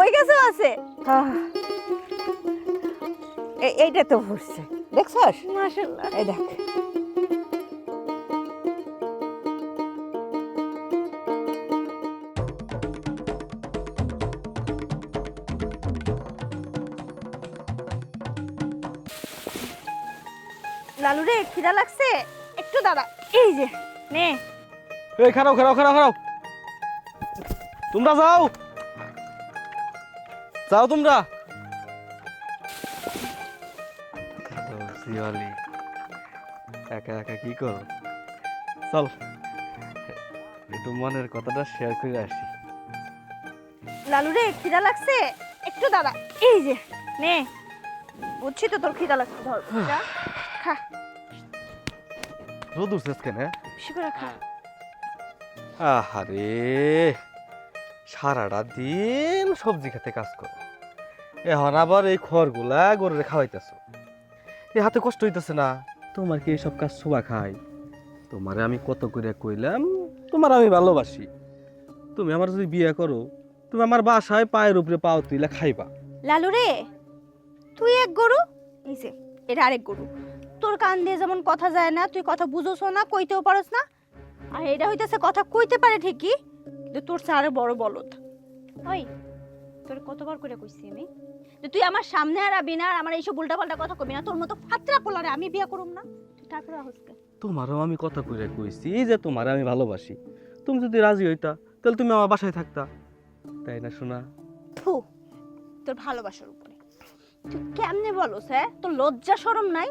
ওই গাছও আছে। এইটা তো ফুটছে, দেখছস? মাশাআল্লাহ। এই দেখ। লালু রে খিদা লাগছে, একটু দাঁড়া। এই যে নে। এই খারাও খারাও খারাও খারাও, তোমরা যাও যাও তোমরা। শিওলি একা একা কি করো? চল একটু মনের কথাটা শেয়ার করে আসি। লালু রে খিদা লাগছে, একটু দাঁড়া। এই যে নে, বুঝছি তো তোর খিদা লাগছে, ধর যা খা, রোদ উঠছিস কেন? বেশি করে খা। আহারে, সারাটা দিন সবজি খেতে কাজ করো, এখন আবার এই খড়গুলা গরুরে খাওয়াইতেছ, এই হাতে কষ্ট হইতেছে না? তোমার কি এইসব কাজ শোভা খাই? তোমারে আমি কত করে কইলাম তোমার আমি ভালোবাসি, তুমি আমার যদি বিয়ে করো তুমি আমার বাসায় পায়ের উপরে পাও তুইলা খাইবা। লালু রে তুই এক গরু, এই যে এটা আরেক গরু। তোর কান দিয়ে যেমন কথা যায় না, তুই কথা বুঝোস না, কইতেও পারস না। আর এটা হইতেছে কথা কইতে পারে ঠিকই, কিন্তু তোর আরো বড় বলদ। ওই তোর কতবার করে কইছি আমি যে তুই আমার সামনে আর আবি না, আর আমার এইসব উল্টাপাল্টা কথা কবি না। তোর মতো ফাত্রা পোলারে আমি বিয়ে করুম না। তুই তারপরে হসকে তোমারও আমি কথা কইরা কইছি যে তোমারে আমি ভালোবাসি, তুমি যদি রাজি হইতা তাহলে তুমি আমার বাসায় থাকতা, তাই না শোনা? থু, তোর ভালোবাসার উপরে তুই কেমনে বলস? হ্যাঁ, তোর লজ্জা শরম নাই?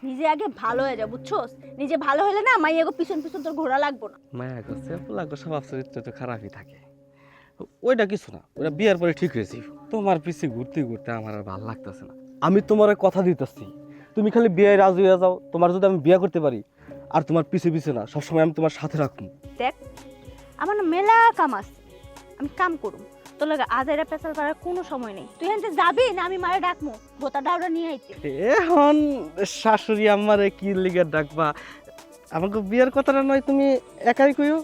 নিজে আগে ভালো হয়ে যা, বুঝছস? নিজে ভালো হলে না মাইয়াগো পিছন পিছন তোর ঘোরা লাগবো না। মায়া করছে লাগো, স্বভাব চরিত্র তো খারাপই থাকে, ওইটা কিছু না, ওটা বিয়ার পরে ঠিক হয়েছি। তোমার পিছে ঘুরতে ঘুরতে আমার আর ভালো লাগতেছে না। আমি তোমার কথা দিতেছি, তুমি খালি বিয়ে রাজি হয়ে যাও। তোমার যদি আমি বিয়ে করতে পারি আর তোমার পিছে পিছে না, সবসময় আমি তোমার সাথে রাখবো। দেখ আমার না মেলা কাম আছে, আমি কাম করুম। তোর লাগে আজাইরা পেছাল করার কোনো সময় নেই। তুই এখান থেকে যাবি না আমি মারে ডাকমু, ভোতা ডাউরা নিয়ে আইতে। এখন শাশুড়ি আমারে কি লিগে ডাকবা? আমাকে বিয়ের কথাটা নয় তুমি একাই কইও।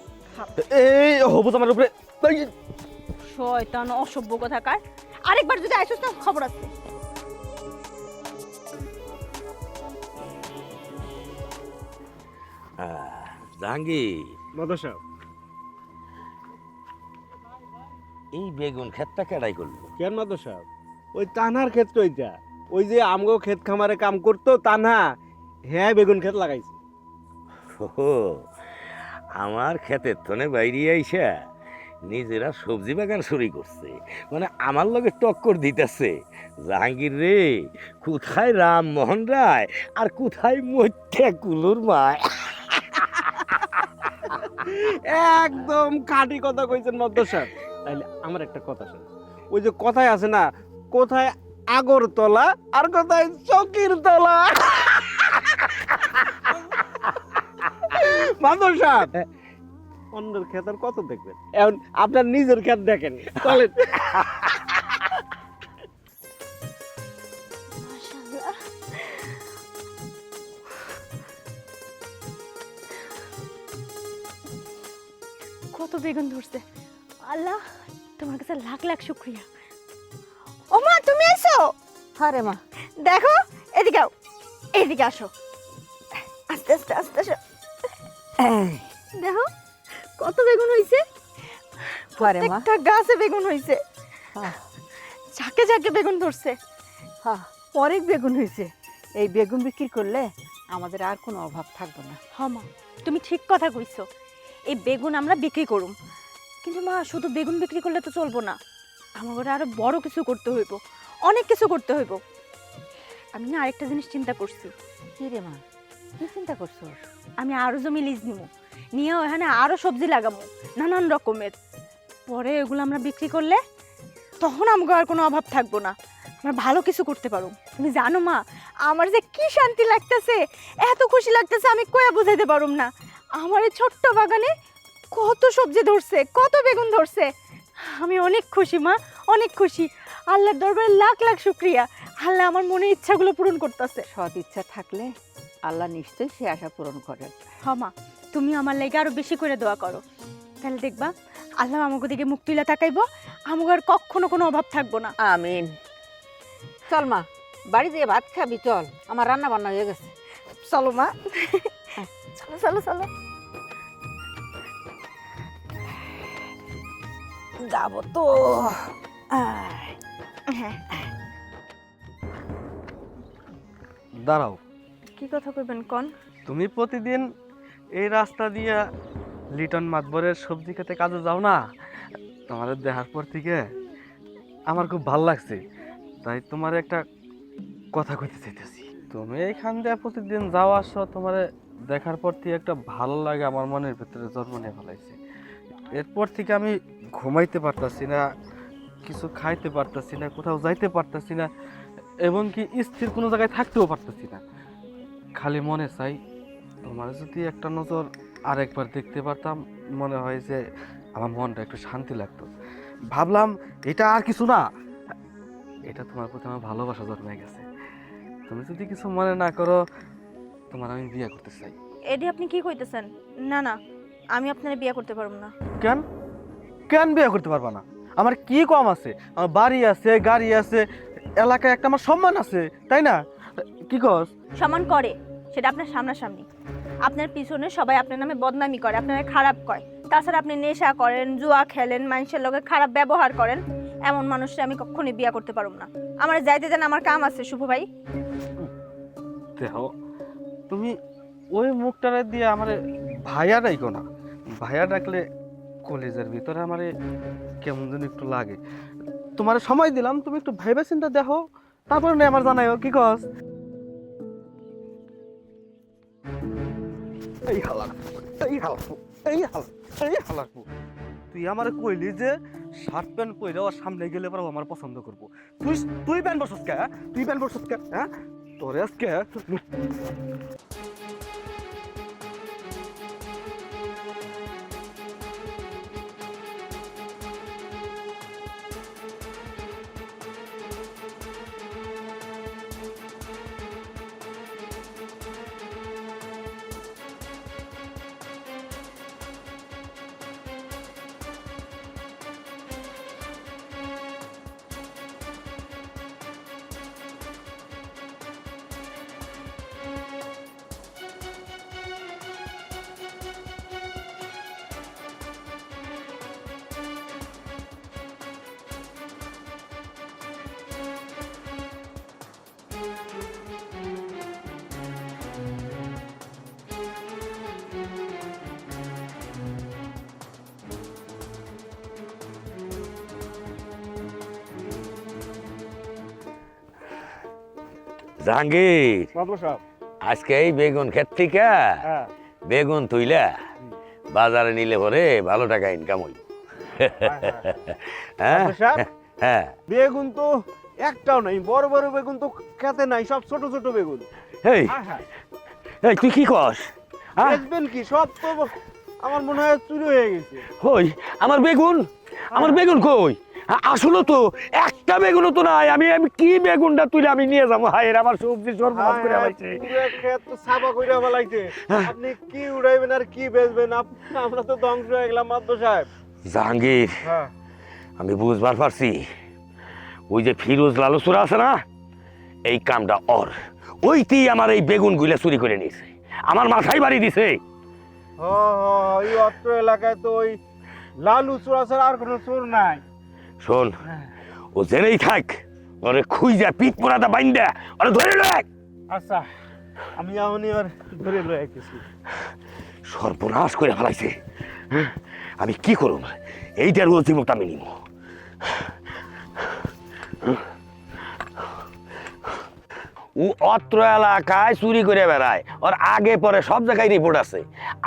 এই হবু তোমার উপরে শয়তান অসভ্য কোথাকার। আরেকবার যদি আইসস না খবর আছে। জাহাঙ্গীর, মাদা সাহেব, এই বেগুন ক্ষেতটা কেডাই করলো? কেন মাদা সাহেব? ওই তানহার ক্ষেত তো এইটা, ওই যে আমগো ক্ষেত খামারে কাম করতো তানহা, হ্যাঁ বেগুন ক্ষেত লাগাইছে। ও, আমার ক্ষেতের তনে বাইরে আইসা নিজেরা সবজি বাগান শুরু করছে, মানে আমার লগে টক্কর দিতেছে। জাহাঙ্গীর রে, কোথায় রামমোহন রায় আর কোথায় মত্যা কুলুর মায়। একদম খাঁটি কথা কইছেন মদ্দর সাহেব। তাইলে আমার একটা কথা শুন, ওই যে কথায় আছে না, কোথায় আগরতলা আর কোথায় চকির তলা। মদ্দর সাহেব, অন্যের ক্ষেত আর কত দেখবেন, এখন আপনার নিজের ক্ষেত দেখেন, চলেন। মাশাআল্লাহ। কত বেগুন ধরছে, আল্লাহ তোমার কাছে লাখ লাখ শুক্রিয়া। ও মা, তুমি এসো। আরে মা, দেখো, এদিকে আও, এদিকে আসো, আস্তে আস্তে আস্তে আসো। দেখো কত বেগুন হইছে, আরে মা, একটা গাছে বেগুন হইছে, হ্যাঁ। ঝাঁকে ঝাঁকে বেগুন ধরছে। হ্যাঁ, অনেক বেগুন হয়েছে। এই বেগুন বিক্রি করলে আমাদের আর কোনো অভাব থাকবে না। হ্যাঁ মা, তুমি ঠিক কথা কইছো, এই বেগুন আমরা বিক্রি করুম। কিন্তু মা, শুধু বেগুন বিক্রি করলে তো চলবো না, আমাদের আরো বড় কিছু করতে হইব, অনেক কিছু করতে হইব। আমি না আরেকটা জিনিস চিন্তা করছি। কি রে মা, কি চিন্তা করছো? আমি আরো জমি লিজ নিবো, নিয়ে ওখানে আরো সবজি লাগাবো নানান রকমের। পরে এগুলো আমরা বিক্রি করলে তখন আমাকে আর কোনো অভাব থাকবো না, আমরা ভালো কিছু করতে পারবো। তুমি জানো মা, আমার যে কি শান্তি লাগতেছে, এত খুশি লাগতেছে, আমি কয়া বুঝাইতে পারুম না। আমার এই ছোট্ট বাগানে কত সবজি ধরছে, কত বেগুন ধরছে, আমি অনেক খুশি মা, অনেক খুশি। আল্লাহর দরবারে লাখ লাখ শুক্রিয়া, আল্লাহ আমার মনের ইচ্ছাগুলো পূরণ করতেছে। সৎ ইচ্ছা থাকলে আল্লাহ নিশ্চয়ই সে আশা পূরণ করেন। হ্যাঁ মা, তুমি আমার লাগে আরো বেশি করে দোয়া করো, তাহলে দেখবা আল্লাহ আমাকে দিকে মুখ তুলে তাকাইবো, আমাকে আর কখনো কোনো অভাব থাকবো না। আমিন। চল মা, বাড়ি যেয়ে ভাত খাবি, চল, আমার রান্না বান্না হয়ে গেছে। চলো মা, চলো চলো চলো। যাবো তো। হ্যাঁ, দাঁড়াও, কি কথা কইবেন কোন? তুমি প্রতিদিন এই রাস্তা দিয়ে লিটন মাতবরের সবজি খেতে কাজে যাও না? তোমাদের দেখার পর থেকে আমার খুব ভালো লাগছে, তাই তোমার একটা কথা কইতে চাইতেছি। তুমি এইখান দিয়ে প্রতিদিন যাও আসো, তোমার দেখার পর থেকে একটা ভালো লাগে আমার মনের ভিতরে জন্ম নিয়ে ফেলাইছে। এরপর থেকে আমি ঘুমাইতে পারতাছি না, কিছু খাইতে পারতাছি না, কোথাও যাইতে পারতাছি না, এমনকি স্থির কোনো জায়গায় থাকতেও পারতাছি না। খালি মনে চাই তোমার যদি একটা নজর আরেকবার দেখতে পারতাম, মনে হয় যে আমার মনটা একটু শান্তি লাগতো। ভাবলাম এটা আর কিছু না, এটা তোমার প্রতি আমার ভালোবাসা জন্মে গেছে। তুমি যদি কিছু মনে না করো, তোমার আমি বিয়ে করতে চাই। এডি আপনি কি কইতেছেন? না না, আমি আপনার বিয়ে করতে পারবো না। কেন কেন বিয়ে করতে পারবা না? আমার কি কম আছে? আমার বাড়ি আছে, গাড়ি আছে, এলাকায় একটা আমার সম্মান আছে, তাই না? কি কস? সমান করে, সেটা আপনার সামনাসামনি। আপনার পিছনে সবাই আপনার নামে বদনামি করে, আপনারা খারাপ কয়। তাছাড়া আপনি নেশা করেন, জুয়া খেলেন, মানুষের লগে খারাপ ব্যবহার করেন, এমন মানুষকে আমি কখনোই বিয়ে করতে পারবো না। আমার যাইতে দেন, আমার কাম আছে। শুভ ভাই, দেখো, তুমি ওই মুখটারে দিয়ে আমার ভাইয়া ডাইকো না। ভাইয়া ডাকলে কলেজের ভিতরে আমার কেমন যেন একটু লাগে। তোমার সময় দিলাম, তুমি একটু ভেবে চিন্তা দেখো, তারপর না আমার জানাইও। কি কস? এই হালা, এই হালা, এই হালা, এই হালা, তুই আমার কইলি যে শার্ট প্যান্ট পরে ওর সামনে গেলে পরে আমার পছন্দ করবো। তুই তুই প্যান্ট বসস কে? তুই প্যান্ট বসস কে? হ্যাঁ, তোরে আজকে জাহাঙ্গীর মাদবর সাহেব। আজকে এই বেগুন ক্ষেত থেকে হ্যাঁ বেগুন তুইলা বাজারে নিলে পরে ভালো টাকা ইনকাম হইব। হ্যাঁ মাদবর সাহেব, হ্যাঁ বেগুন তো একটাও নাই, বড় বড় বেগুন তো খেতে নাই, সব ছোট ছোট বেগুন। এই এই তুই কি কস? হ্যাঁ বেচবেন কি? সব তো আমার মনে হয় চুরি হয়ে গেছে। কই আমার বেগুন? আমার বেগুন কই? আসলে তো একটা বেগুনও তো নাই। আমি আমি কি বেগুনটা তুলে আমি নিয়ে যাবো? হায় রে, আমার সবজি সর্বনাশ করে ফেলাইছে। পুরো ক্ষেত তো সাফা কইরা ফেলাইছে। আপনি কি উড়াইবেন আর কি বেচবেন? আমরা তো ধ্বংস হয়ে গেলাম মাদবর সাহেব। জাহাঙ্গীর হ্যাঁ আমি বুঝবার পারছি, ওই যে ফিরোজ লালসুরা আছে না, এই কামটা ওর। ওইতেই আমার এই বেগুন গুলা চুরি করে নিয়েছে, আমার মাথায় বাড়ি দিছে। এই অত্র এলাকায় তো ওই লালু চোর ছাড়া আর কোনো চোর নাই। শোন, ও জেনেই থাক, ওরে খুঁজা পিঠ পোড়াটা বাইন্দা ওরে ধরে লয়। আচ্ছা, আমি এমনই আর ধরে লয়ে আইতেছি। সর্বনাশ করে ফেলাইছে। আমি কি করব? এইটার রোজ জীবনটা আমি নিব। ও অত্র এলাকায় চুরি করে বেড়ায়, ওর আগে পরে সব জায়গায় রিপোর্ট আছে।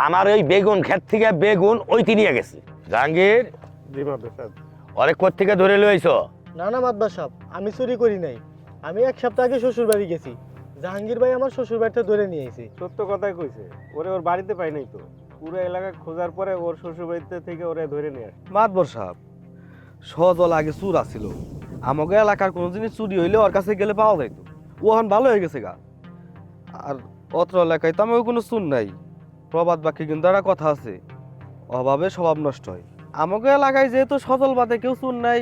আমার ওই বেগুন ক্ষেত থেকে বেগুন ওইটি নিয়ে গেছে। জাহাঙ্গীর জি মাদবর সাহেব। ওরে কোত্থেকে ধরে লইছ? না না মাদবর সাহেব, আমি চুরি করি নাই। আমি এক সপ্তাহ আগে শ্বশুর বাড়ি গেছি, জাহাঙ্গীর ভাই আমার শ্বশুর বাড়িতে ধরে নিয়ে আইছে। সত্য কথাই কইছে, ওরে ওর বাড়িতে পাই নাই তো। পুরো এলাকা খোঁজার পরে ওর শ্বশুর বাড়িতে থেকে ওরে ধরে নিয়ে আসে। মাতবর সাহেব, সজল আগে চুর আছিল, আমাকে এলাকার কোনো জিনিস চুরি হইলে ওর কাছে গেলে পাওয়া যাইতো। ও এখন ভালো হয়ে গেছে গা। আর অত্র এলাকায় তো আমাকে কোনো চুর নাই। প্রবাদ বাক্যে কিন্তু একটা কথা আছে, অভাবে স্বভাব নষ্ট হয়। আমাকে এলাকায় যেহেতু সজল বাদে কেউ চুর নাই,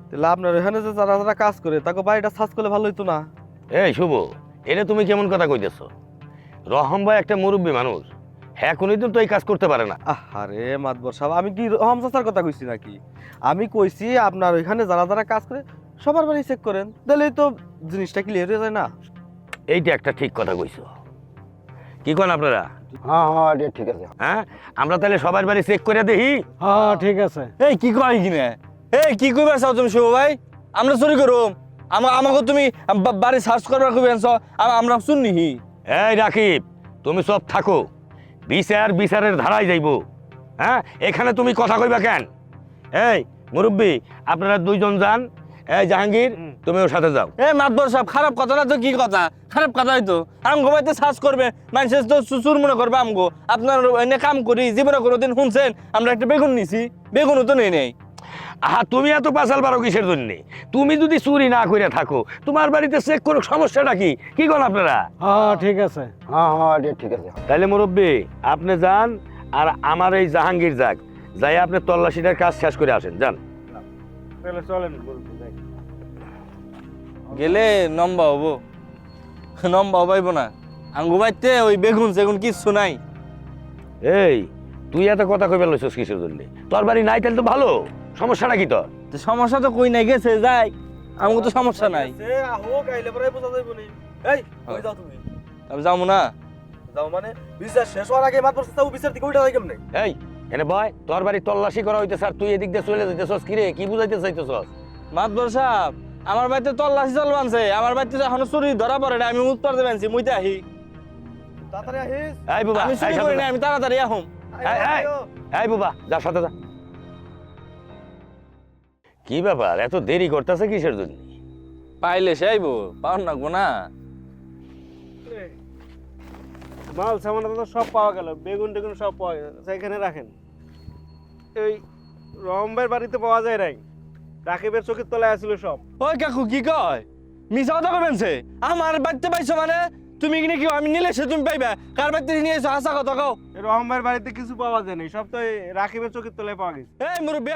তাহলে আপনার এখানে যে যারা যারা কাজ করে তাকে বাড়িটা সার্চ করলে ভালো হইতো না? এই শুভ, এটা তুমি কেমন কথা কইতেছ? রহম ভাই একটা মুরব্বী মানুষ, হ্যাঁ কোনোদিন তো এই কাজ করতে পারে না। আরে মাতবর সাহেব, আমি কি রহম চাচার কথা কইছি নাকি? আমি কইছি আপনার ওইখানে যারা যারা কাজ করে সবার বাড়ি চেক করেন, তাহলেই তো জিনিসটা ক্লিয়ার হয়ে যায় না? এইটা একটা ঠিক কথা কইছো। কি কোন আপনারা? হ্যাঁ হ্যাঁ এটা ঠিক আছে। হ্যাঁ, আমরা তাহলে সবার বাড়ি চেক করে দেখি। হ্যাঁ ঠিক আছে। এই কি কয় কিনে? এই কি কইবার চাও তুমি শুভ ভাই? আমরা চুরি করুম? আমাকে তুমি বাড়ি সার্চ করবার কইবেন? আমরা শুননি। এই রাকিব, তুমি সব থাকো, বিচারের ধারায় যাইবো। হ্যাঁ, এখানে তুমি কথা কইবা কেন? এই মুরব্বী, আপনারা দুইজন যান। এই জাহাঙ্গীর, তুমি ওর সাথে যাও। এ মাতবর সাহেব, খারাপ কথাটা তো কি কথা? খারাপ কথা হইতো। আমগো বাড়িতে সার্চ করবে, মানুষের তো চুর মনে করবে আমগো। আপনার এনে কাম করি, জীবনে কোনোদিন শুনছেন আমরা একটা বেগুন নিছি? বেগুনও তো নেই। আহা, তুমি এত পাশাল পারো কিসের জন্য? তুমি যদি চুরি না করে থাকো, তোমার বাড়িতে চেক করুক, সমস্যাটা কি? কি করেন আপনারা? হ্যাঁ ঠিক আছে। হ্যাঁ হ্যাঁ এটা ঠিক আছে। তাইলে মুরব্বী, আপনি যান, আর আমার এই জাহাঙ্গীর যাক, যাই আপনি তল্লাশিটার কাজ শেষ করে আসেন। যান। তাহলে চলেন। গেলে নম্বা হবো, নম্বা হবাইব না। আমগো বাড়িতে ওই বেগুন সেগুন কিচ্ছু নাই। এই তুই এত কথা কইবে লইছস কিসের জন্য? তোর বাড়ি নাই তাহলে তো ভালো, সমস্যাটা কি তোর? তো সমস্যা তো কই নাই, গেছে যাই, আমগো তো সমস্যা নাই। হোক আইলে পরে বোঝা যাইব নি। এই কই যাও তুমি? আমি যাবো না। যাও মানে বিচার শেষ হওয়ার আগে মাতবর চাচা বিচার দিকে উল্টা হয় কেমনে? এই এনে বয়, তোর বাড়ি তল্লাশি করা হইতে স্যার, তুই এদিক দিয়ে চলে যাইতেছস। কি রে, কি বুঝাইতে চাইতেছস? মাতবর সাহেব, আমার বাড়িতে তল্লাশি চলবানছে, আমার বাড়িতে এখনো চুরি ধরা পড়ে না। আমি উত্তর দেবেনছি, মুইতে আহি। তাড়াতাড়ি আহিস। এই বাবা, আমি চুরি করি না, আমি তাড়াতাড়ি আহুম। এই বাবা, যা সাথে যা। কি ব্যাপার, এত দেরি করতেছে কিসের জন্য? পাইলে সে আইবো, পাওয়ার লাগবো না। মাল সামান তো সব পাওয়া গেল, বেগুন টেগুন সব পাওয়া গেল। এখানে রাখেন। এই রহমবের বাড়িতে পাওয়া যায় নাই, রাকিবের চোখের তলায় আসছিল সব। ওই কাকু কি কয়? মিছা কথা কইবেনছে? আমার বাড়িতে পাইছো মানে? তুমি কিনে কি আমি নিলে সে তুমি পাইবা? কার বাড়িতে নিয়ে এসো? হাসা কথা কও। রহমবের বাড়িতে কিছু পাওয়া যায় নাই, সব তো এই রাকিবের চোখের তলায় পাওয়া গেছে। এই মুরব্বি,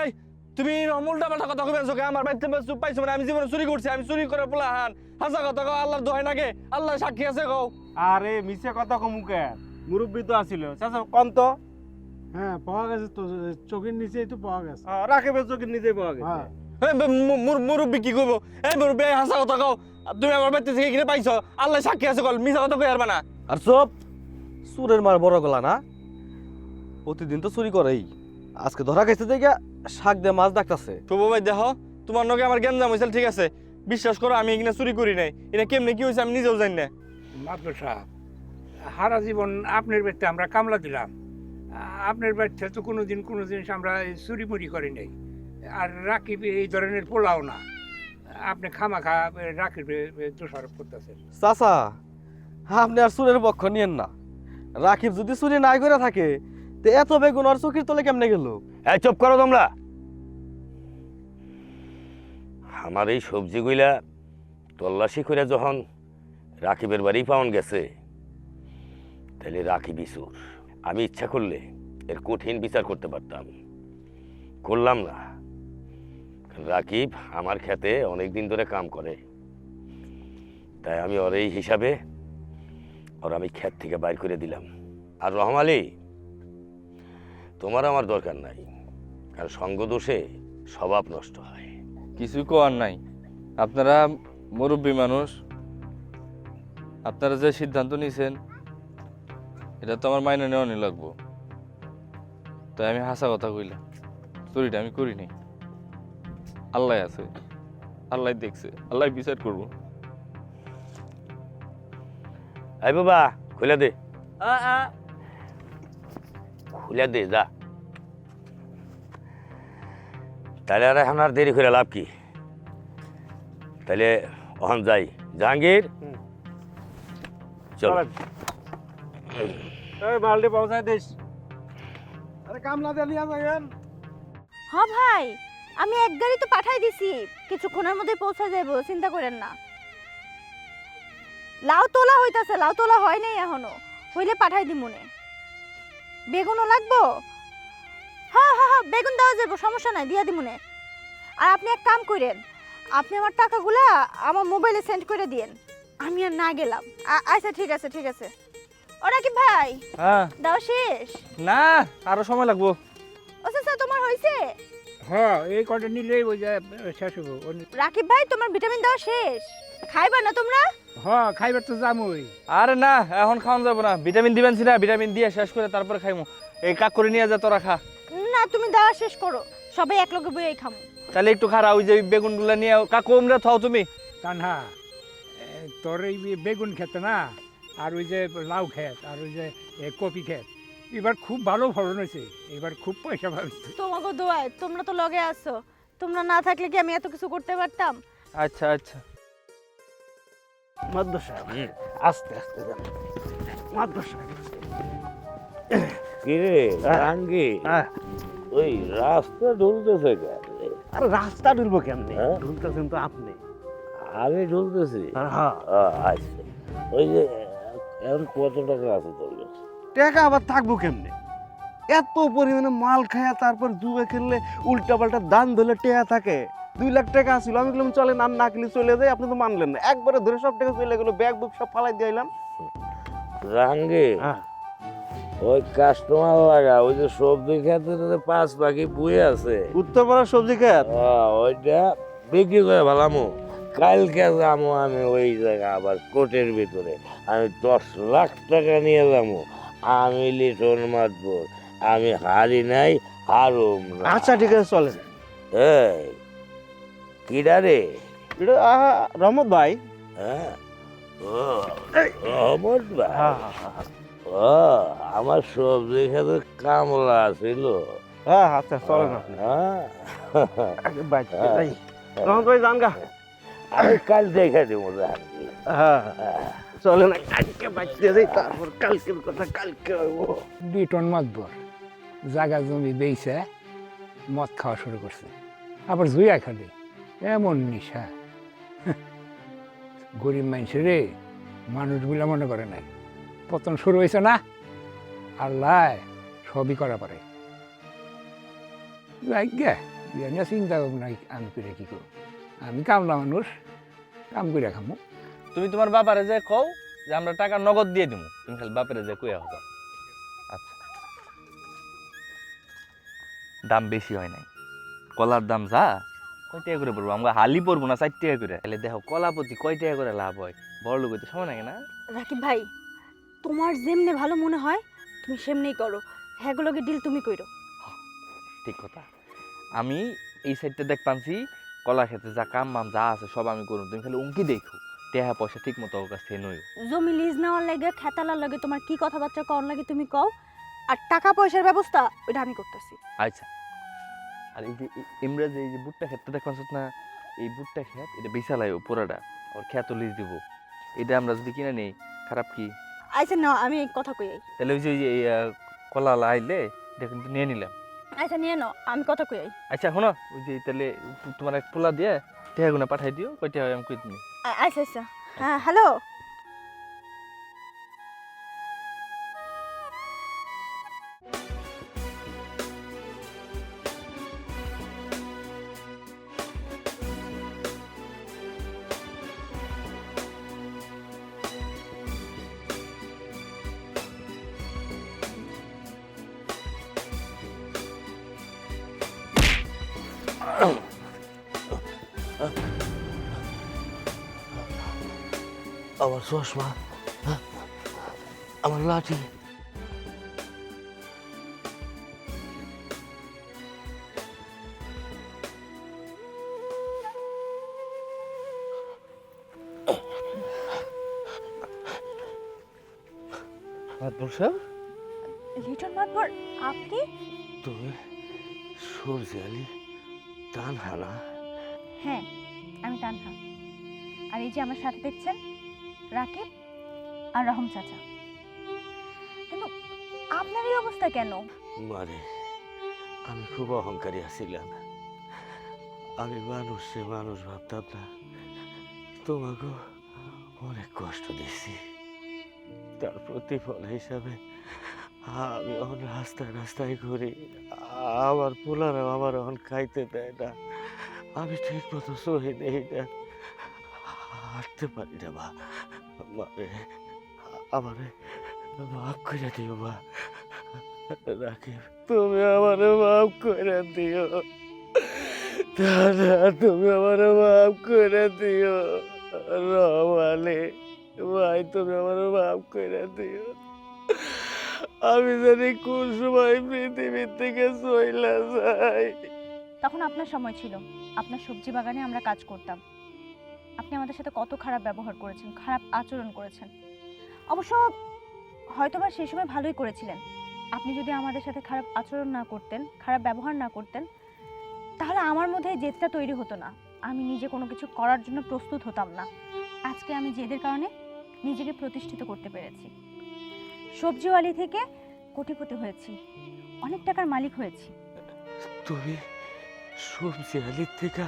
তুমি উল্টা পাল্টা কথা কইবেনছো? আমার বাড়িতে পাইছো মানে? আমি জীবনে চুরি করছি, আমি চুরি করে পোলা হান। হাসা কথা কও, আল্লাহর দোহাই নাগে, আল্লাহ সাক্ষী আছে কও। আরে মিছে কথা কমুকে, মুরব্বি তো আসিল। চাচা কোন তো? হ্যাঁ পাওয়া গেছে তো, চোখের নিচেই তো পাওয়া গেছে। রাকিবের চোখের নিজেই পাওয়া গেছে। মুরব্বি কি কইবো? এই মুরব্বি, হাসা কথা কও। তুমি আমার বাড়িতে থেকে কিনে পাইছো, আল্লাহ সাক্ষী আছে কল। মিছা কথা কই আরবা না। আর চুপ, চুরের মার বড় গলা না? প্রতিদিন তো চুরি করেই, আজকে ধরা গেছে দেখে শাক দিয়ে মাছ ডাকতেছে। শুভ ভাই দেখো, তোমার নগে আমার জ্ঞান জাম হয়েছিল, ঠিক আছে? বিশ্বাস করো আমি এখানে চুরি করি নাই, এটা কেমনে কি হয়েছে আমি নিজেও জানি না। মাদবর সাহেব, সারা জীবন আপনার বাড়িতে আমরা কামলা দিলাম, আপনার বাড়িতে তো কোনোদিন কোনো জিনিস আমরা চুরি মুড়ি করি নাই। আর রাকিব এই ধরনের পোলাও না, আপনি খামাখা রাকিব দোষারোপ করতেছেন। চাচা, আপনি আর চুরের পক্ষ নিয়েন না। রাকিব যদি চুরি নাই করে থাকে তো এত বেগুন আর চকির তলে কেমনে গেল? এই চুপ করো তোমরা। আমার এই সবজিগুলা তল্লাশি করে যখন রাকিবের বাড়ি পাওয়ান গেছে, তাহলে রাকিবই চোর। আমি ইচ্ছা করলে এর কঠিন বিচার করতে পারতাম, করলাম না। রাকিব আমার খেতে অনেক দিন ধরে কাম করে, তাই আমি ওর এই হিসাবে ওর আমি ক্ষেত থেকে বাইর করে দিলাম। আর রহম আলী, তোমার আমার দরকার নাই, কারণ সঙ্গ দোষে স্বভাব নষ্ট হয়। কিছুই কোয়ার নাই, আপনারা মুরব্বী মানুষ, আপনারা যে সিদ্ধান্ত নিয়েছেন এটা তো আমার মাইনে নেওয়া লাগবো। তাই আমি হাসা কথা কইলাম, চুরিটা আমি করি নাই। আল্লাহ আছে, আল্লাহ দেখছে, আল্লাহ বিচার করবো। এই বাবা, খুলে দে, খুলে দে যা। তাহলে আর এখন আর দেরি করে লাভ কি? তাহলে ওখান যাই। জাহাঙ্গীর, চল। মালটি পৌঁছায় দিস। আরে কামলা দিয়ে নিয়ে যাবেন। হ্যাঁ ভাই, আমি এক গাড়ি তো পাঠাই দিছি, কিছুক্ষণের মধ্যে পৌঁছে যাবো, চিন্তা করেন না। লাউ তোলা হইতাছে, লাউ তোলা হয় নাই এখনো, হইলে পাঠাই দিমুনে। বেগুনও লাগবো? হ্যাঁ হ্যাঁ হ্যাঁ, বেগুন দেওয়া যাবো, সমস্যা নাই, দিয়া দিমুনে। আর আপনি এক কাম করেন, আপনি আমার টাকাগুলা আমার মোবাইলে সেন্ড করে দিয়েন, আমি আর না গেলাম। আচ্ছা ঠিক আছে ঠিক আছে। ওরা কি ভাই হ্যাঁ, দাও শেষ? না আরো সময় লাগবো। আচ্ছা স্যার, তোমার হয়েছে? হ্যাঁ, এই কটা নিলেই ওই যে শেষ হবো। রাকিব ভাই, তোমার ভিটামিন দেওয়া শেষ, খাইবা না তোমরা? হ্যাঁ, খাইবার তো যামই। আরে না, এখন খাওয়ান যাবো না, ভিটামিন দিবেন না, ভিটামিন দিয়ে শেষ করে তারপরে খাইমু। এই কাক করে নিয়ে যা, তোরা খা। না, তুমি দেওয়া শেষ করো, সবাই এক লগে বইয়াই খামু। তাহলে একটু খারা, ওই যে বেগুনগুলা নিয়ে কাকু আমরা থাও তুমি। কানহা, তোর এই বেগুন খেত না, আর ওই যে লাউ খেত, আর ওই যে কপি খেত, এবার খুব ভালো ফলন হয়েছে, এবার খুব পয়সা পাবি। তোমাকে দোয়ায়, তোমরা তো লগে আছো, তোমরা না থাকলে কি আমি এত কিছু করতে পারতাম? আচ্ছা আচ্ছা। মাদবর সাহেব, আস্তে আস্তে যান। মাদবর সাহেব, কিরে জাহাঙ্গীর, ওই রাস্তা ঢুলতেছে কেন? আর রাস্তা ডুলবো কেমনে? হ্যাঁ? ঢুলতেছেন তো আপনি। আমি ঢুলতেছি। হ্যাঁ, আচ্ছা, ওই যে এখন কত টাকা আছে তোর কাছে? টাকা আবার থাকবো কেমনে? এত পরিমাণে মাল খায়া তারপর জুয়ে খেললে উল্টা পাল্টা দান ধরলে টেয়া থাকে। 2 লাখ টাকা ছিল, আমি বললাম চলে না, না খেলে চলে যায়, আপনি তো মানলেন না। একবারে ধরে সব টাকা চলে গেলো, ব্যাগ বুক সব ফালাই দিলাম। জাহাঙ্গীর, ওই কাস্টমার লাগা, ওই যে সবজি খেতে 5 পাখি বুয়ে আছে, উত্তরপাড়া সবজি খেত। ওইটা বিক্রি করে ভালামো। কালকে যাবো আমি ওই জায়গা, আবার কোটের ভিতরে আমি 10 লাখ টাকা নিয়ে যাবো। আমি লিটন মাতবর, আমি হারি নাই, হারুম না। আচ্ছা ঠিক আছে, চলেন। এই কিডা রে? এটা রহমত ভাই। হ্যাঁ, ও রহমত ভাই। ও, আমার সবজি খেতে কামলা ছিল। হ্যাঁ আচ্ছা, চলেন আপনি। হ্যাঁ, রহমত ভাই যান গা। আমি কাল দেখে দেবো জাহাঙ্গীর। হ্যাঁ চলেন, আজকে বাঁচতে যাই, তারপর কালকের কথা কালকে হইব। লিটন মাতবর জায়গা জমি বেইছে মদ খাওয়া শুরু করছে, আবার জুয়া খেলে, এমন নিশা। গরিব মানুষের রে মানুষগুলা মনে করে নাই, পতন শুরু হয়েছে না, আল্লাহ সবই করা পারে। চিন্তা ভাবনা আমি করে কি করব? আমি কামলা মানুষ, কাম করে খামো। তুমি তোমার বাপারে যে কও যে আমরা টাকা নগদ দিয়ে দিব, তুমি খালি বাপারে যে কইয়া হবে। আচ্ছা, দাম বেশি হয় নাই, কলার দাম যা কয় টাকা করে পড়বো, আমরা হালি পড়বো না 4 টাকা করে। তাহলে দেখো কলা প্রতি কয় টাকা করে লাভ হয়, বড় লোক হইতে সময় লাগে না। রাকিব ভাই, তোমার যেমনে ভালো মনে হয় তুমি সেমনেই করো, হ্যাগুলোকে ডিল তুমি কইরো। ঠিক কথা। আমি এই সাইডটা দেখ পাচ্ছি কলা খেতে যা কাম মাম যা আছে সব আমি করুন, তুমি খালি উঙ্কি দেখো, টেহা পয়সা ঠিক মতো ওর কাছ থেকে নই। জমি লিজ নেওয়ার লাগে, খেতালার লাগে, তোমার কি কথাবার্তা কর লাগে তুমি কও, আর টাকা পয়সার ব্যবস্থা ওইটা আমি করতেছি। আচ্ছা, আর এই যে ইমরাজ এই যে বুটটা খেতে দেখছ না, এই বুটটা খেত এটা বিশালাই পুরাটা ওর খেত লিজ দিব, এটা আমরা যদি কিনে নেই খারাপ কি? আচ্ছা না, আমি কথা কই। তাহলে ওই যে কলা আইলে এটা কিন্তু নিয়ে নিলাম। আচ্ছা নিয়ে নাও, আমি কথা কই। আচ্ছা শোনো, ওই যে তাহলে তোমার এক পোলা দিয়ে টেহাগুনা পাঠাই দিও, কয়টা হয় আমি কই দিই। আচ্ছা আচ্ছা, হ্যাঁ হ্যালো। আমার চশমা, আমার লাঠি। লিটন মাতবর, আপনি? তুমি সবজি আলি তানহা না? হ্যাঁ আমি তানহা। আর এই যে আমার সাথে দেখছেন রাকিব আর রহম চাচা। কিন্তু আপনার এই অবস্থা কেন? মারে, আমি খুব অহংকারী আছিলাম। আমি মানুষে মানুষ ভাবতাম না। তোমাকে অনেক কষ্ট দিচ্ছি, তার প্রতিফল হিসাবে আমি এখন রাস্তায় রাস্তায় ঘুরি। আমার পোলারা আমার এখন খাইতে দেয় না, আমি ঠিক মতো সহি নেই না, হাঁটতে পারি না। মারে, আমারে মাফ করে দিও মা। রাকিব, তুমি আমারে মাফ করে দিও। দাদা, তুমি আমারে মাফ করে দিও। রমালে ভাই, তুমি আমারে মাফ করে দিও। আমি জানি কোন সময় পৃথিবীর থেকে চইলা যাই। তখন আপনার সময় ছিল, আপনার সবজি বাগানে আমরা কাজ করতাম। আপনি আমাদের সাথে কত খারাপ ব্যবহার করেছেন, খারাপ আচরণ করেছেন। অবশ্য হয়তোবা সেই সময় ভালোই করেছিলেন। আপনি যদি আমাদের সাথে খারাপ আচরণ না করতেন, খারাপ ব্যবহার না করতেন, তাহলে আমার মধ্যে এই জেদটা তৈরি হতো না। আমি নিজে কোনো কিছু করার জন্য প্রস্তুত হতাম না। আজকে আমি জেদের কারণে নিজেকে প্রতিষ্ঠিত করতে পেরেছি। সবজিওয়ালি থেকে কোটিপতি হয়েছি, অনেক টাকার মালিক হয়েছি। তুমি সবজি আলির থেকে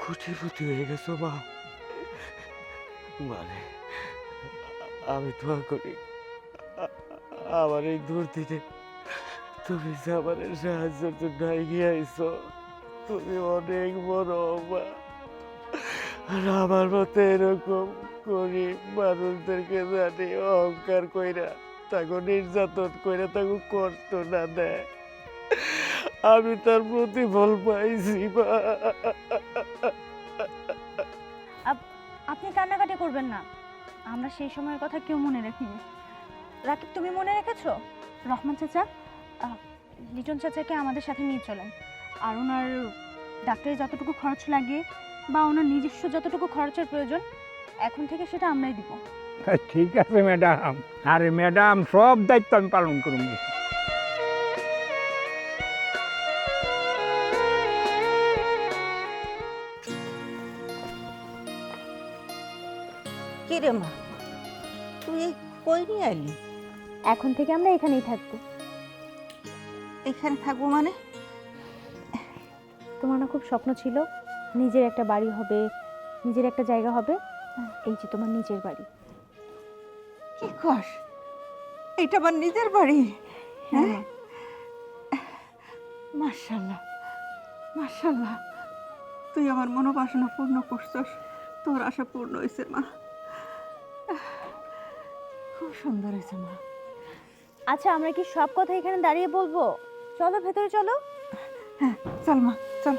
কোটিপতি হয়ে গেছো মা? মানে আমি দোয়া করি আমার এই দুর্দিনে তুমি যে আমার সাহায্যের জন্য এগিয়ে আইছো, তুমি অনেক বড় মা। আর আমার মতো এরকম গরিব মানুষদেরকে জানি অহংকার কইরা, তাকে নির্যাতন কইরা, তাকে কষ্ট না দেয়, আমি তার প্রতিফল পাইছি মা। আপনি কান্নাকাটি করবেন না, আমরা সেই সময়ের কথা কেউ মনে রাখিনি। রাকিব, তুমি মনে রেখেছো? রহমান চাচা, লিটন চাচাকে আমাদের সাথে নিয়ে চলেন, আর ওনার ডাক্তারে যতটুকু খরচ লাগে বা ওনার নিজস্ব যতটুকু খরচের প্রয়োজন এখন থেকে সেটা আমরাই দিব। ঠিক আছে ম্যাডাম, আরে ম্যাডাম, সব দায়িত্ব আমি পালন করুন। কি রে মা, তুই কই নিয়ে আইলি? এখন থেকে আমরা এখানেই থাকবো। এখানে থাকবো মানে? তোমার না খুব স্বপ্ন ছিল নিজের একটা বাড়ি হবে, নিজের একটা জায়গা হবে, এই যে তোমার নিজের বাড়ি। কি কস? এটা আমার নিজের বাড়ি? হ্যাঁ, মাশাআল্লাহ মাশাআল্লাহ, তুই আমার মনোবাসনা পূর্ণ করছস, তোর আশা পূর্ণ হয়েছে মা। খুব সুন্দর হয়েছে মা। আচ্ছা, আমরা কি সব কথা এখানে দাঁড়িয়ে বলবো? চলো ভেতরে চলো। হ্যাঁ চল মা, চল।